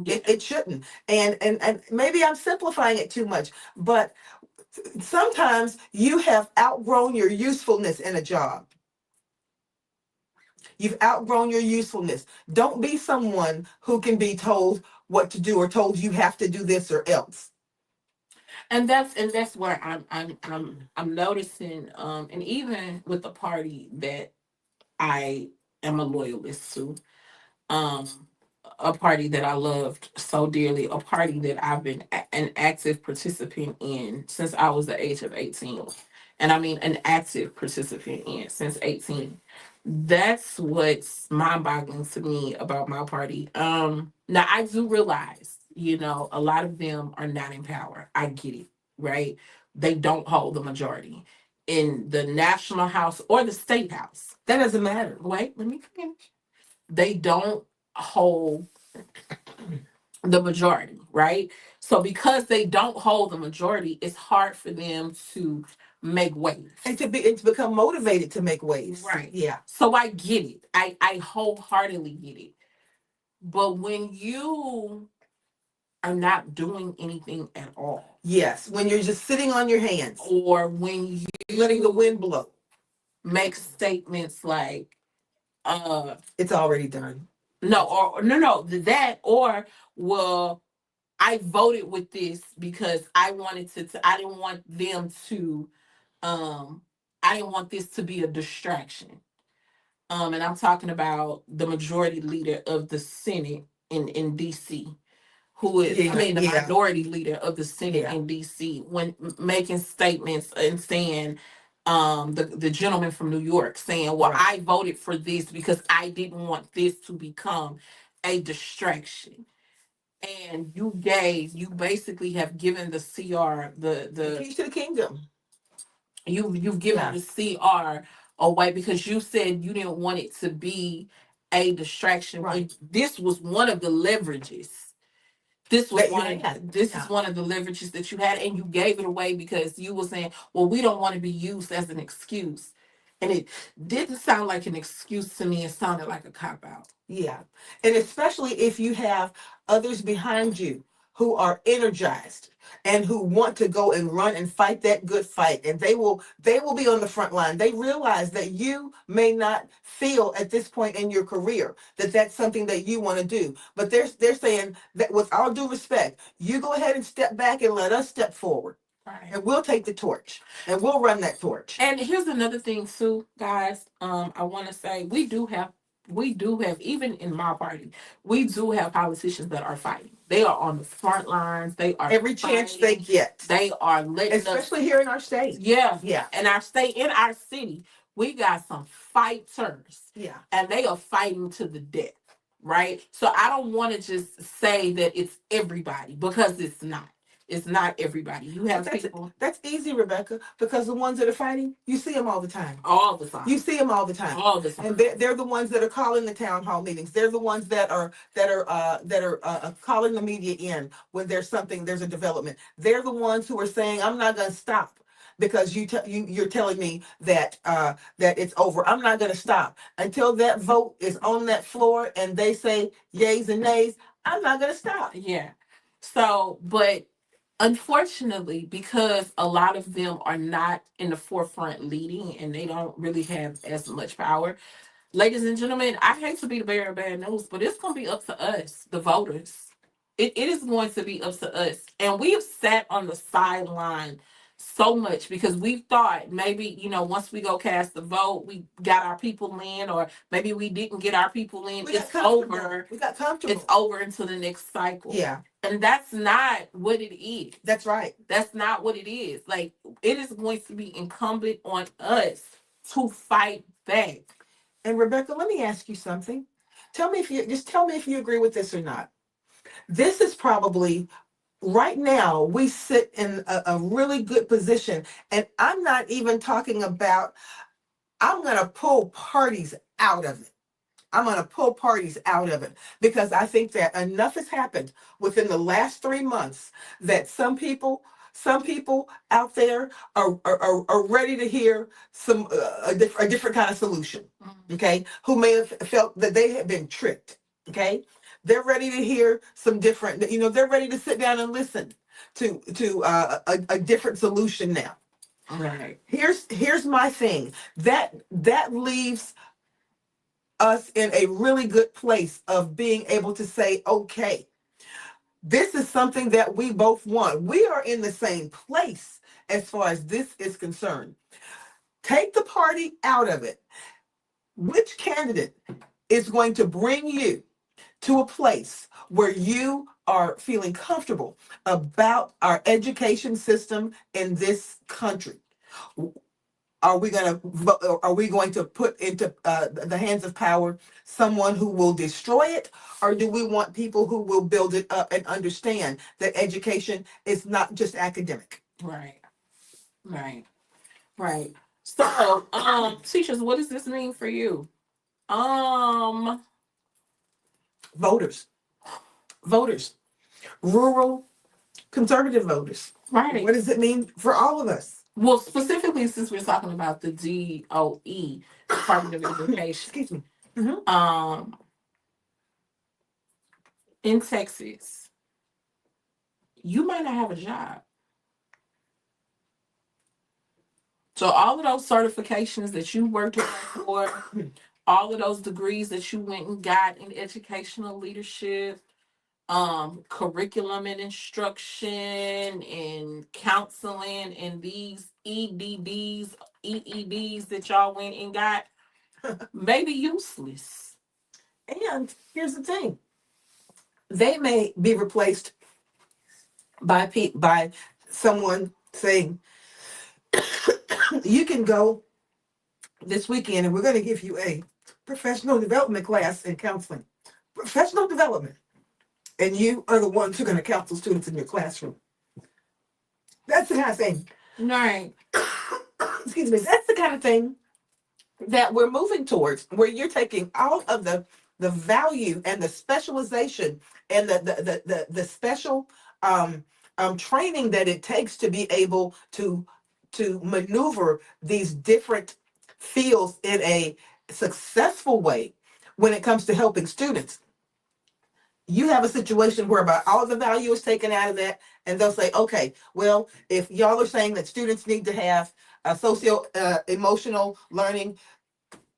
It shouldn't. And maybe I'm simplifying it too much, but sometimes you have outgrown your usefulness in a job. You've outgrown your usefulness. Don't be someone who can be told what to do or told you have to do this or else. And that's where I'm noticing, and even with the party that I am a loyalist to, um a party that I loved so dearly, a party that I've been an active participant in since I was the age of 18. And I mean an active participant in since 18. That's what's mind-boggling to me about my party. Now I do realize, a lot of them are not in power. I get it, right? They don't hold the majority in the national house or the state house. That doesn't matter. Wait, let me finish. They don't hold the majority, right? So because they don't hold the majority, it's hard for them to make waves. And to become motivated to make waves. Right. Yeah. So I get it. I wholeheartedly get it. But when you are not doing anything at all. Yes, when you're just sitting on your hands. Or when you letting the wind blow. Make statements like it's already done. No, that, or, well, I voted with this because I wanted I didn't want them to, I didn't want this to be a distraction. And I'm talking about the majority leader of the Senate in DC, who is, the minority leader of the Senate in DC, when making statements and saying, the gentleman from New York saying, well, right, I voted for this because I didn't want this to become a distraction. And you basically have given the CR the key to the kingdom. You've given the CR away because you said you didn't want it to be a distraction. Right. This was one of the leverages. This was one of this is one of the leverages that you had, and you gave it away because you were saying, well, we don't want to be used as an excuse. And it didn't sound like an excuse to me. It sounded like a cop-out. Yeah. And especially if you have others behind you who are energized and who want to go and run and fight that good fight, and they will be on the front line. They realize that you may not feel at this point in your career that that's something that you want to do, but they're saying that with all due respect, you go ahead and step back and let us step forward. Right. And we'll take the torch and we'll run that torch. And here's another thing too, guys. I want to say we do have, even in my party, we do have politicians that are fighting. They are on the front lines. They are every chance they get. They are letting especially here in our state. Yeah. In our state, in our city, we got some fighters. Yeah. And they are fighting to the death. Right. So I don't want to just say that it's everybody, because it's not. It's not everybody. You have people. That's easy, Rebecca, because the ones that are fighting, you see them all the time. All the time. You see them all the time. All the time. And they're the ones that are calling the town hall meetings. They're the ones that are calling the media in when there's a development. They're the ones who are saying, I'm not going to stop because you're telling me that that it's over. I'm not going to stop until that vote is on that floor and they say yays and nays. I'm not going to stop. Yeah. So, but unfortunately, because a lot of them are not in the forefront leading and they don't really have as much power, ladies and gentlemen, I hate to be the bearer of bad news, but it's going to be up to us, the voters. It is going to be up to us. And we've sat on the sideline so much because we thought maybe, once we go cast the vote, we got our people in, or maybe we didn't get our people in. It's over. We got comfortable. It's over until the next cycle. Yeah. And that's not what it is. That's right. That's not what it is. Like, it is going to be incumbent on us to fight back. And Rebecca, let me ask you something. Tell me if you agree with this or not. This is probably right now we sit in a really good position. And I'm not even talking about, I'm going to pull parties out of it. I'm going to pull parties out of it because I think that enough has happened within the last 3 months that some people out there are ready to hear a different kind of solution. Okay, who may have felt that they had been tricked. Okay, they're ready to hear some different. They're ready to sit down and listen to a different solution now. Right. Here's my thing that leaves us in a really good place of being able to say, okay, this is something that we both want. We are in the same place as far as this is concerned. Take the party out of it. Which candidate is going to bring you to a place where you are feeling comfortable about our education system in this country? Are we going to put into the hands of power someone who will destroy it, or do we want people who will build it up and understand that education is not just academic? Right. Right. Right. So, teachers, what does this mean for you? Voters, rural conservative voters. Right. What does it mean for all of us? Well, specifically, since we're talking about the D.O.E, Department of Education. Excuse me. In Texas, you might not have a job. So all of those certifications that you worked hard for, all of those degrees that you went and got in educational leadership, curriculum and instruction and counseling, and these EEDs that y'all went and got, maybe useless. And here's the thing. They may be replaced by someone saying, you can go this weekend and we're going to give you a professional development class in counseling. Professional development. And you are the ones who are going to counsel students in your classroom. That's the kind of thing. Right. Excuse me. That's the kind of thing that we're moving towards, where you're taking all of the value and the specialization and the special training that it takes to be able to maneuver these different fields in a successful way when it comes to helping students. You have a situation whereby all of the value is taken out of that, and they'll say, okay, well, if y'all are saying that students need to have a socio emotional learning,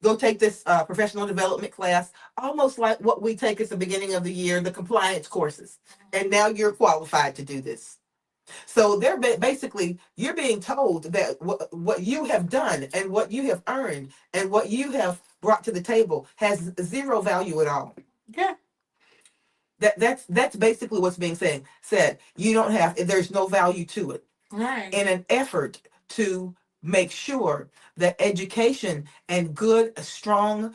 go take this professional development class, almost like what we take at the beginning of the year, the compliance courses. And now you're qualified to do this. So they're basically, you're being told that what you have done and what you have earned and what you have brought to the table has zero value at all. Yeah. That's basically what's being said. You don't have, there's no value to it. Right. In an effort to make sure that education and good, strong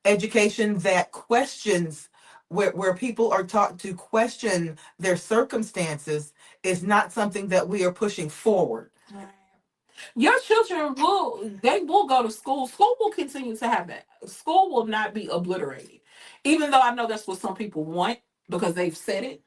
education that questions, where people are taught to question their circumstances, is not something that we are pushing forward. Right. Your children will go to school. School will continue to have that. School will not be obliterated. Even though I know that's what some people want, because they've said it.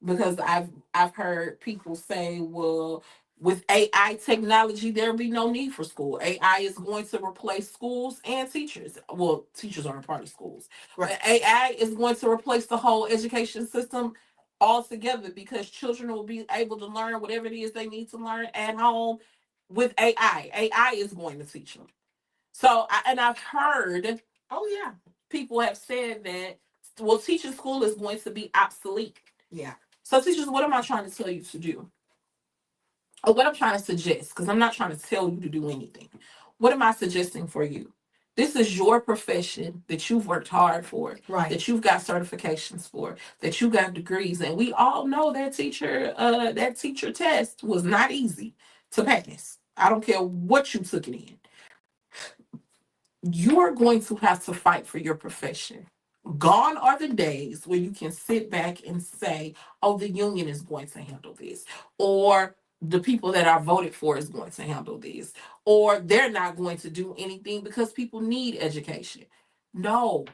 Because I've heard people say, well, With AI technology, there'll be no need for school. AI is going to replace schools and teachers. Well, teachers aren't part of schools. Right. But AI is going to replace the whole education system altogether because children will be able to learn whatever it is they need to learn at home with AI. AI is going to teach them. So, and I've heard, oh yeah, people have said that, well, teaching school is going to be obsolete. Yeah. So, teachers, what am I trying to tell you to do? Or what I'm trying to suggest, because I'm not trying to tell you to do anything. What am I suggesting for you? This is your profession that you've worked hard for, Right. that you've got certifications for, that you got degrees, and we all know that teacher test was not easy to pass. I don't care what you took it in. You're going to have to fight for your profession. Gone are the days where you can sit back and say, oh, the union is going to handle this, or the people that are voted for is going to handle this, or they're not going to do anything because people need education. No,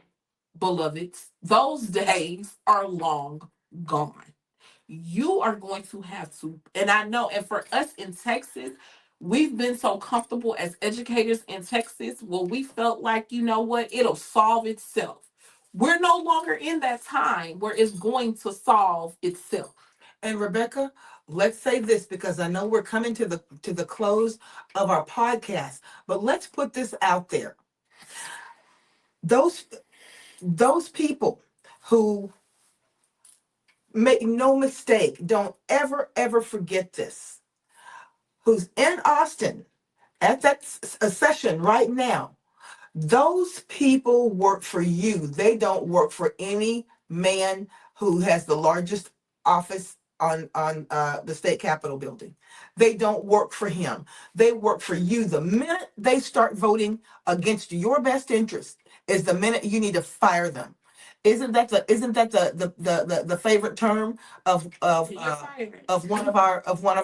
beloveds, those days are long gone. You are going to have to, and I know, and for us in Texas, we've been so comfortable as educators in Texas where we felt like, you know what, it'll solve itself. We're no longer in that time where it's going to solve itself. And Rebecca, let's say this because I know we're coming to the close of our podcast, but let's put this out there. Those those people who make no mistake, don't ever forget this. Who's in Austin at that session right now? Those people work for you. They don't work for any man who has the largest office on the state capitol building. They don't work for him. They work for you. The minute they start voting against your best interest is the minute you need to fire them. Isn't that the favorite term of one of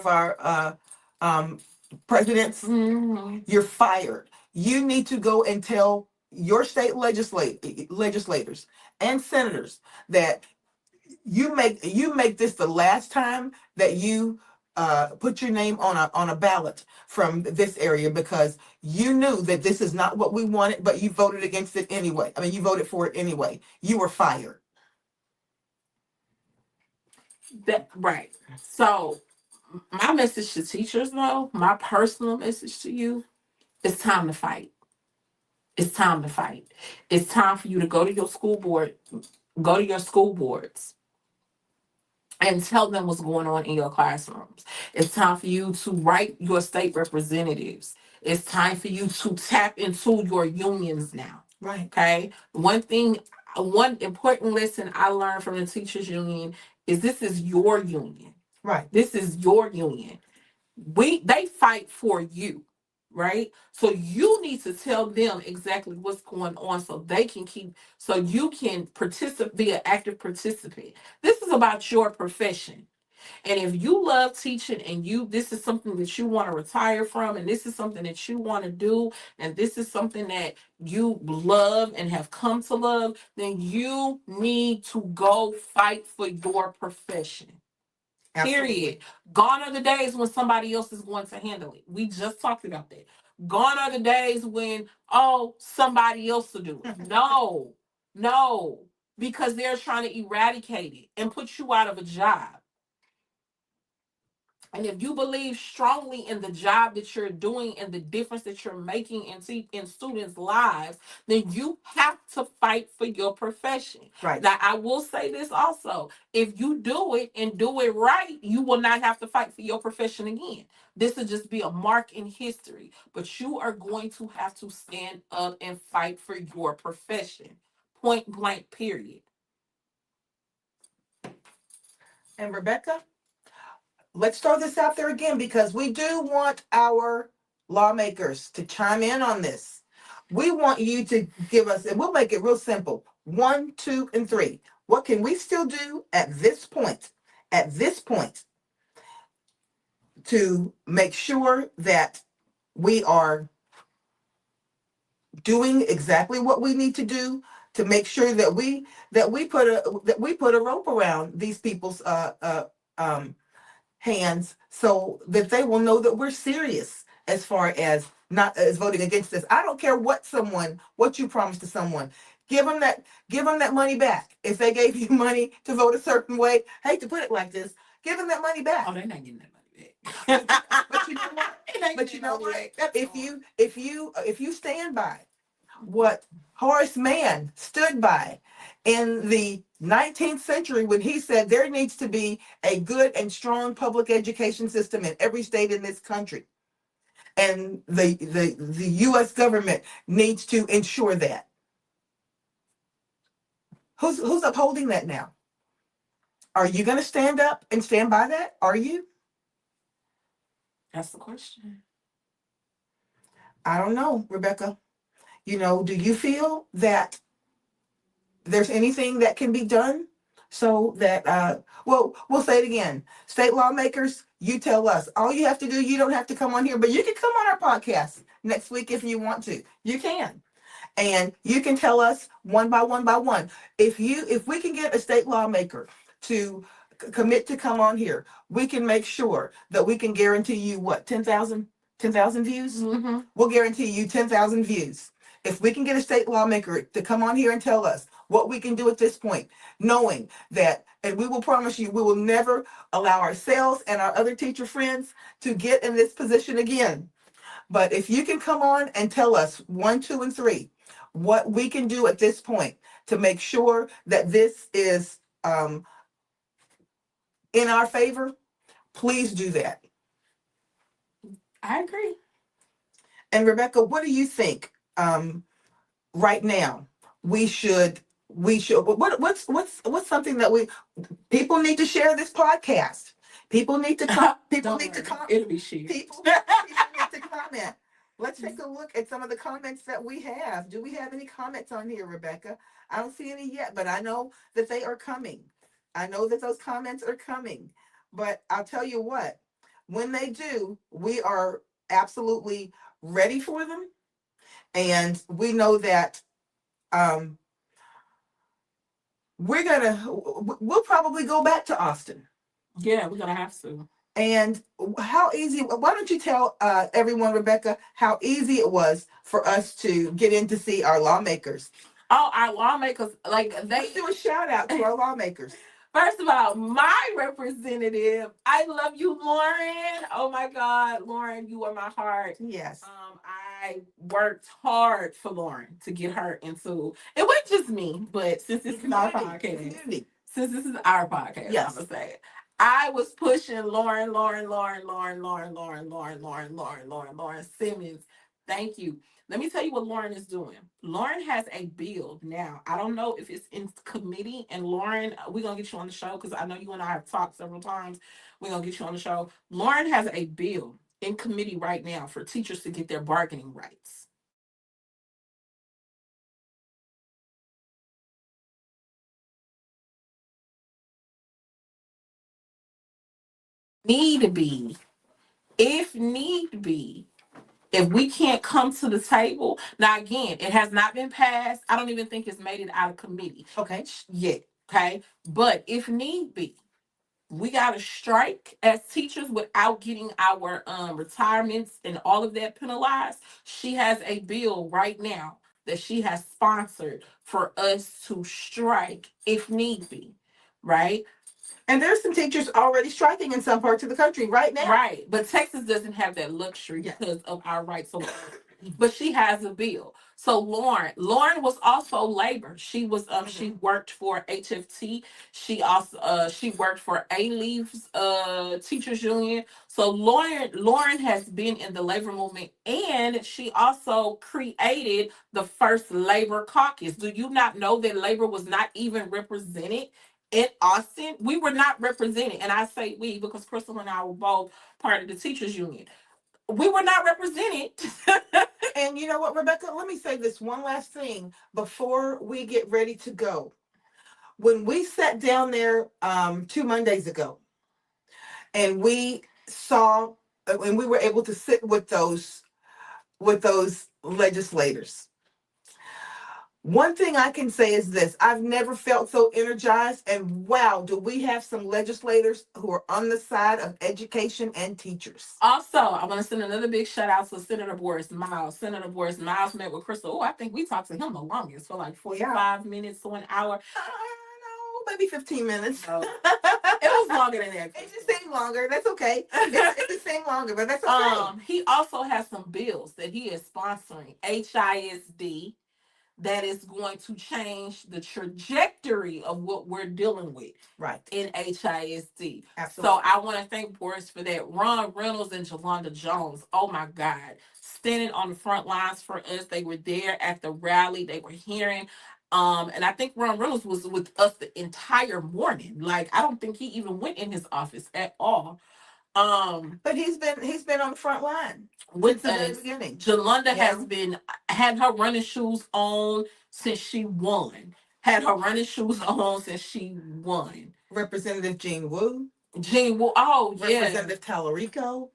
our presidents? Mm-hmm. You're fired. You need to go and tell your state legislators and senators that you make this the last time that you put your name on a ballot from this area because you knew that this is not what we wanted, but you voted against it anyway. I mean, you voted for it anyway. You were fired. That right. So my message to teachers, though, my personal message to you, it's time to fight. It's time to fight. It's time for you to go to your school board, go to your school boards, and tell them what's going on in your classrooms. It's time for you to write your state representatives. It's time for you to tap into your unions now. Right. Okay. One important lesson I learned from the teachers union is this is your union. Right. This is your union. They fight for you, right? So you need to tell them exactly what's going on so they can so you can participate, be an active participant. This is about your profession. And if you love teaching and this is something that you want to retire from, and this is something that you want to do, and this is something that you love and have come to love, then you need to go fight for your profession. Absolutely. Period. Gone are the days when somebody else is going to handle it. We just talked about that. Gone are the days when, oh, somebody else will do it. No, no, because they're trying to eradicate it and put you out of a job. And if you believe strongly in the job that you're doing and the difference that you're making in students' lives, then you have to fight for your profession. Right. Now, I will say this also. If you do it and do it right, you will not have to fight for your profession again. This will just be a mark in history. But you are going to have to stand up and fight for your profession. Point blank, period. And Rebecca, let's throw this out there again because we do want our lawmakers to chime in on this. We want you to give us, and we'll make it real simple. 1, 2, and 3. What can we still do at this point? At this point, to make sure that we are doing exactly what we need to do to make sure that we put a rope around these people's hands so that they will know that we're serious as far as not as voting against this. I don't care what you promised to someone. Give them that money back. If they gave you money to vote a certain way, I hate to put it like this, give them that money back. Oh, they're not getting that money back. But you know what? But you know what? If you if you stand by what Horace Mann stood by in the 19th century when he said there needs to be a good and strong public education system in every state in this country, and the U.S. government needs to ensure that. Who's upholding that now? Are you going to stand up and stand by that? Are you? That's the question. I don't know, Rebecca. Do you feel that there's anything that can be done so that well, we'll say it again, state lawmakers, you tell us. All you have to do, you don't have to come on here, but you can come on our podcast next week if you want to. You can. And you can tell us one by one by one. If we can get a state lawmaker to commit to come on here, we can make sure that we can guarantee you what, 10,000 views. Mm-hmm. We'll guarantee you 10,000 views if we can get a state lawmaker to come on here and tell us what we can do at this point, knowing that, and we will promise you, we will never allow ourselves and our other teacher friends to get in this position again. But if you can come on and tell us 1, 2, and 3, what we can do at this point to make sure that this is in our favor, please do that. I agree. And Rebecca, what do you think right now we should what's something that people need to share this podcast. People need to comment. It'll be shared. People need to comment. Let's take a look at some of the comments that we have. Do we have any comments on here, Rebecca? I don't see any yet, but I know that they are coming. I know that those comments are coming. But I'll tell you what, when they do, we are absolutely ready for them. And we know that um, we'll probably go back to Austin. Yeah, we're gonna have to. And how easy, why don't you tell everyone, Rebecca, how easy it was for us to get in to see our lawmakers? Oh, our lawmakers, Let's do a shout out to our lawmakers. First of all, my representative, I love you, Lauren. Oh my God, Lauren, you are my heart. Yes. I worked hard for Lauren to get her into. It wasn't just me, but since this is our podcast, Yes. I'm gonna say it. I was pushing Lauren Simmons. Thank you. Let me tell you what Lauren is doing. Lauren has a bill now. I don't know if it's in committee. And Lauren, we're going to get you on the show because I know you and I have talked several times. We're going to get you on the show. Lauren has a bill in committee right now for teachers to get their bargaining rights. Need be, if need be, if we can't come to the table, now again, it has not been passed. I don't even think it's made it out of committee. Okay. Yet. Okay. But if need be, we got to strike as teachers without getting our retirements and all of that penalized. She has a bill right now that she has sponsored for us to strike if need be. Right. And there's some teachers already striking in some parts of the country right now. Right. But Texas doesn't have that luxury because of our rights. So, but she has a bill. So Lauren was also labor. She was she worked for HFT. She also she worked for A-Leaves teachers union. So Lauren has been in the labor movement, and she also created the first labor caucus. Do you not know that labor was not even represented in Austin? We were not represented, and I say we because Crystal and I were both part of the teachers union. We were not represented. And you know what, Rebecca? Let me say this one last thing before we get ready to go. When we sat down there 2 Mondays ago, and we saw, and we were able to sit with those legislators, One thing I can say is this: I've never felt so energized, and wow, do we have some legislators who are on the side of education and teachers. Also, I want to send another big shout out to Senator Boris Miles. Senator Boris Miles met with Crystal. Oh, I think we talked to him the longest for like 45 minutes to an hour. No, maybe 15 minutes. So, it was longer than that. It just seemed longer. That's okay. It just seemed longer, but that's okay. He also has some bills that he is sponsoring. HISD, that is going to change the trajectory of what we're dealing with, right, in HISD. Absolutely. So I want to thank Boris for that. Ron Reynolds and Jolanda Jones, oh my God, standing on the front lines for us. They were there at the rally. They were hearing. And I think Ron Reynolds was with us the entire morning. Like, I don't think he even went in his office at all. But he's been on the front line with since the very us. beginning. Jolanda has been had her running shoes on since she won. Had her running shoes on since she won. Representative Jean Wu. Jean Wu. Oh yeah. Representative Tallarico.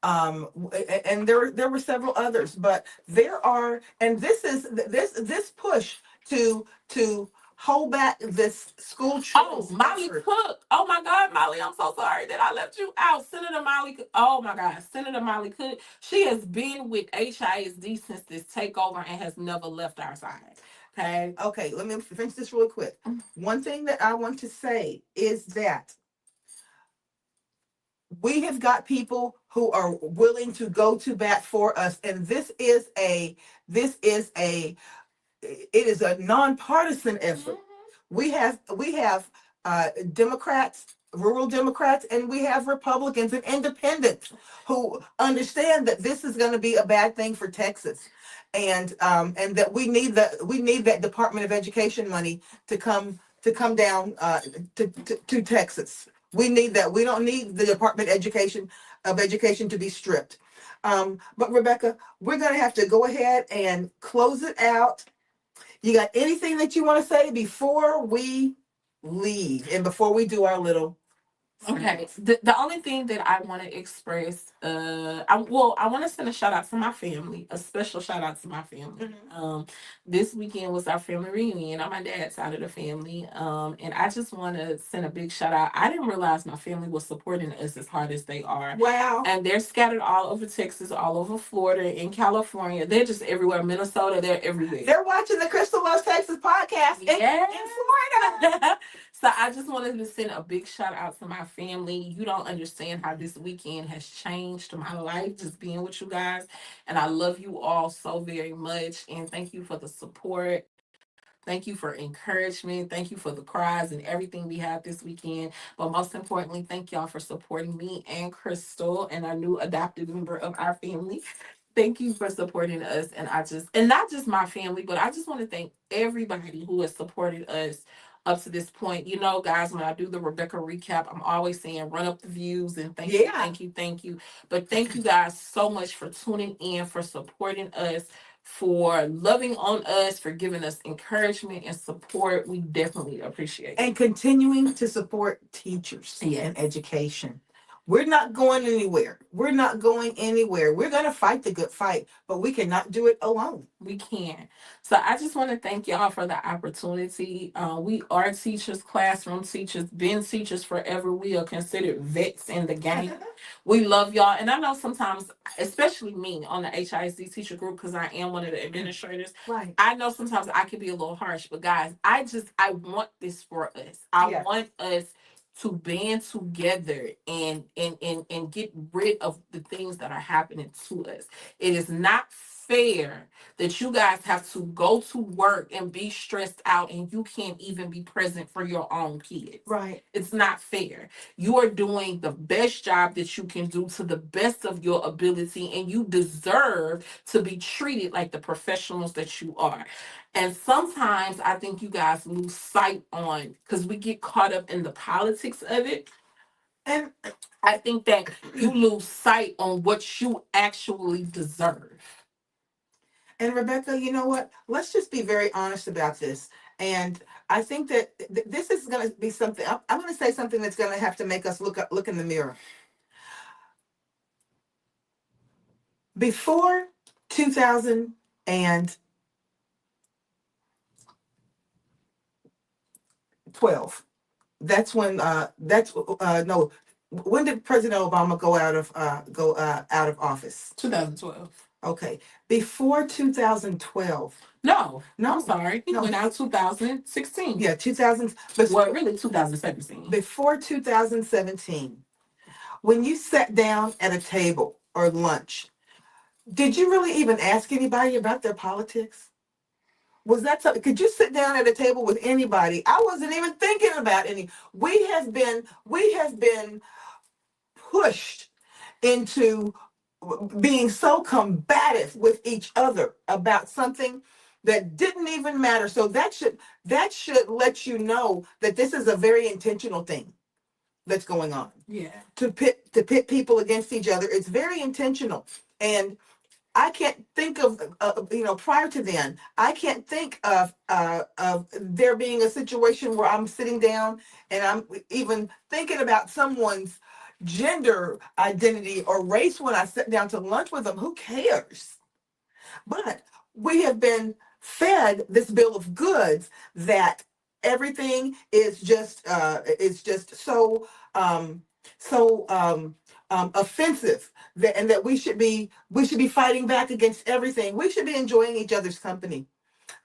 And there were several others, but there are, and this push to hold back this school choice. Oh, Molly Cook. Oh my God, Molly, I'm so sorry that I left you out. Senator Molly Cook. Oh my God, Senator Molly Cook. She has been with HISD since this takeover and has never left our side. Okay. Okay, let me finish this really quick. One thing that I want to say is that we have got people who are willing to go to bat for us, and this is a it is a nonpartisan effort. We have Democrats, rural Democrats, and we have Republicans and independents who understand that this is going to be a bad thing for Texas, and that we need that Department of Education money to come down to Texas. We need that. We don't need the Department of Education to be stripped. But Rebecca, we're going to have to go ahead and close it out. You got anything that you want to say before we leave and before we do our little? Okay. The only thing that I want to express, I want to send a shout out to my family, a special shout out to my family. This weekend was our family reunion on my dad's side of the family. And I just want to send a big shout out. I didn't realize my family was supporting us as hard as they are. Wow. And they're scattered all over Texas, all over Florida, in California. They're just everywhere. Minnesota, they're everywhere. They're watching the Crystal Loves Texas podcast in Florida. So I just wanted to send a big shout out to my family. You don't understand how this weekend has changed my life, just being with you guys. And I love you all so very much. And thank you for the support. Thank you for encouragement. Thank you for the cries and everything we had this weekend. But most importantly, thank y'all for supporting me and Crystal and our new adopted member of our family. Thank you for supporting us. And not just my family, but I just want to thank everybody who has supported us up to this point. You know, guys, when I do the Rebecca recap, I'm always saying run up the views and thank you, thank you, thank you. But thank you guys so much for tuning in, for supporting us, for loving on us, for giving us encouragement and support. We definitely appreciate it. And continuing to support teachers and education. We're not going anywhere. We're not going anywhere. We're going to fight the good fight, but we cannot do it alone. We can. So I just want to thank y'all for the opportunity. We are teachers, classroom teachers, been teachers forever. We are considered vets in the game. We love y'all. And I know sometimes, especially me on the HISD teacher group, because I am one of the administrators. Right. I know sometimes I can be a little harsh, but guys, I want this for us. I want us to band together and get rid of the things that are happening to us. It is not fair that you guys have to go to work and be stressed out and you can't even be present for your own kids. Right. It's not fair. You are doing the best job that you can do to the best of your ability, and you deserve to be treated like the professionals that you are. And sometimes I think you guys lose sight on, because we get caught up in the politics of it. And I think that you lose sight on what you actually deserve. And Rebecca, you know what? Let's just be very honest about this. And I think that this is going to be something. I'm going to say something that's going to have to make us look in the mirror. Before 2000 and 2012. That's when that's no. When did President Obama go out of office? 2012. Okay, before 2012. No, No, I'm sorry. He no. went out 2016. Yeah, 2000. Well, really 2017. Before 2017, when you sat down at a table or lunch, did you really even ask anybody about their politics? Was that something? Could you sit down at a table with anybody? I wasn't even thinking about any. We have been pushed into being so combative with each other about something that didn't even matter. So that should let you know that this is a very intentional thing that's going on. Yeah. To pit people against each other. It's very intentional. And I can't think of, prior to then, I can't think of there being a situation where I'm sitting down and I'm even thinking about someone's gender identity or race when I sit down to lunch with them. Who cares? But we have been fed this bill of goods that everything is just so offensive, and that we should be fighting back against everything. We should be enjoying each other's company.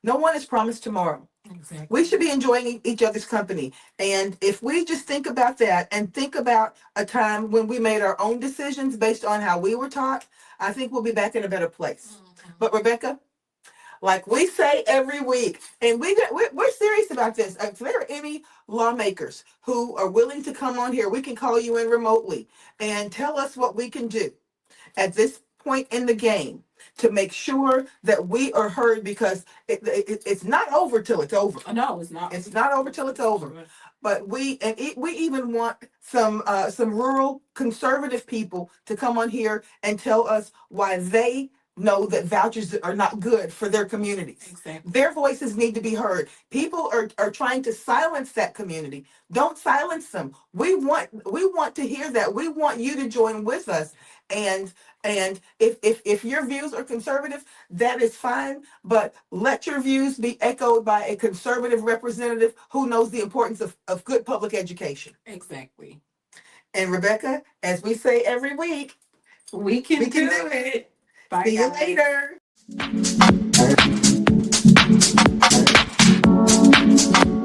No one is promised tomorrow. Exactly. We should be enjoying each other's company. And if we just think about that and think about a time when we made our own decisions based on how we were taught, I think we'll be back in a better place. But Rebecca, like we say every week, and we're serious about this. If there are any lawmakers who are willing to come on here, we can call you in remotely and tell us what we can do at this point in the game to make sure that we are heard, because it's not over till it's over. No, it's not. It's not over till it's over. But we even want some rural conservative people to come on here and tell us why they know that vouchers are not good for their communities. Exactly. Their voices need to be heard. People are trying to silence that community. Don't silence them. We want to hear that. We want you to join with us. And if your views are conservative, that is fine. But let your views be echoed by a conservative representative who knows the importance of good public education. Exactly. And Rebecca, as we say every week, we can do it. Bye, See guys. you later.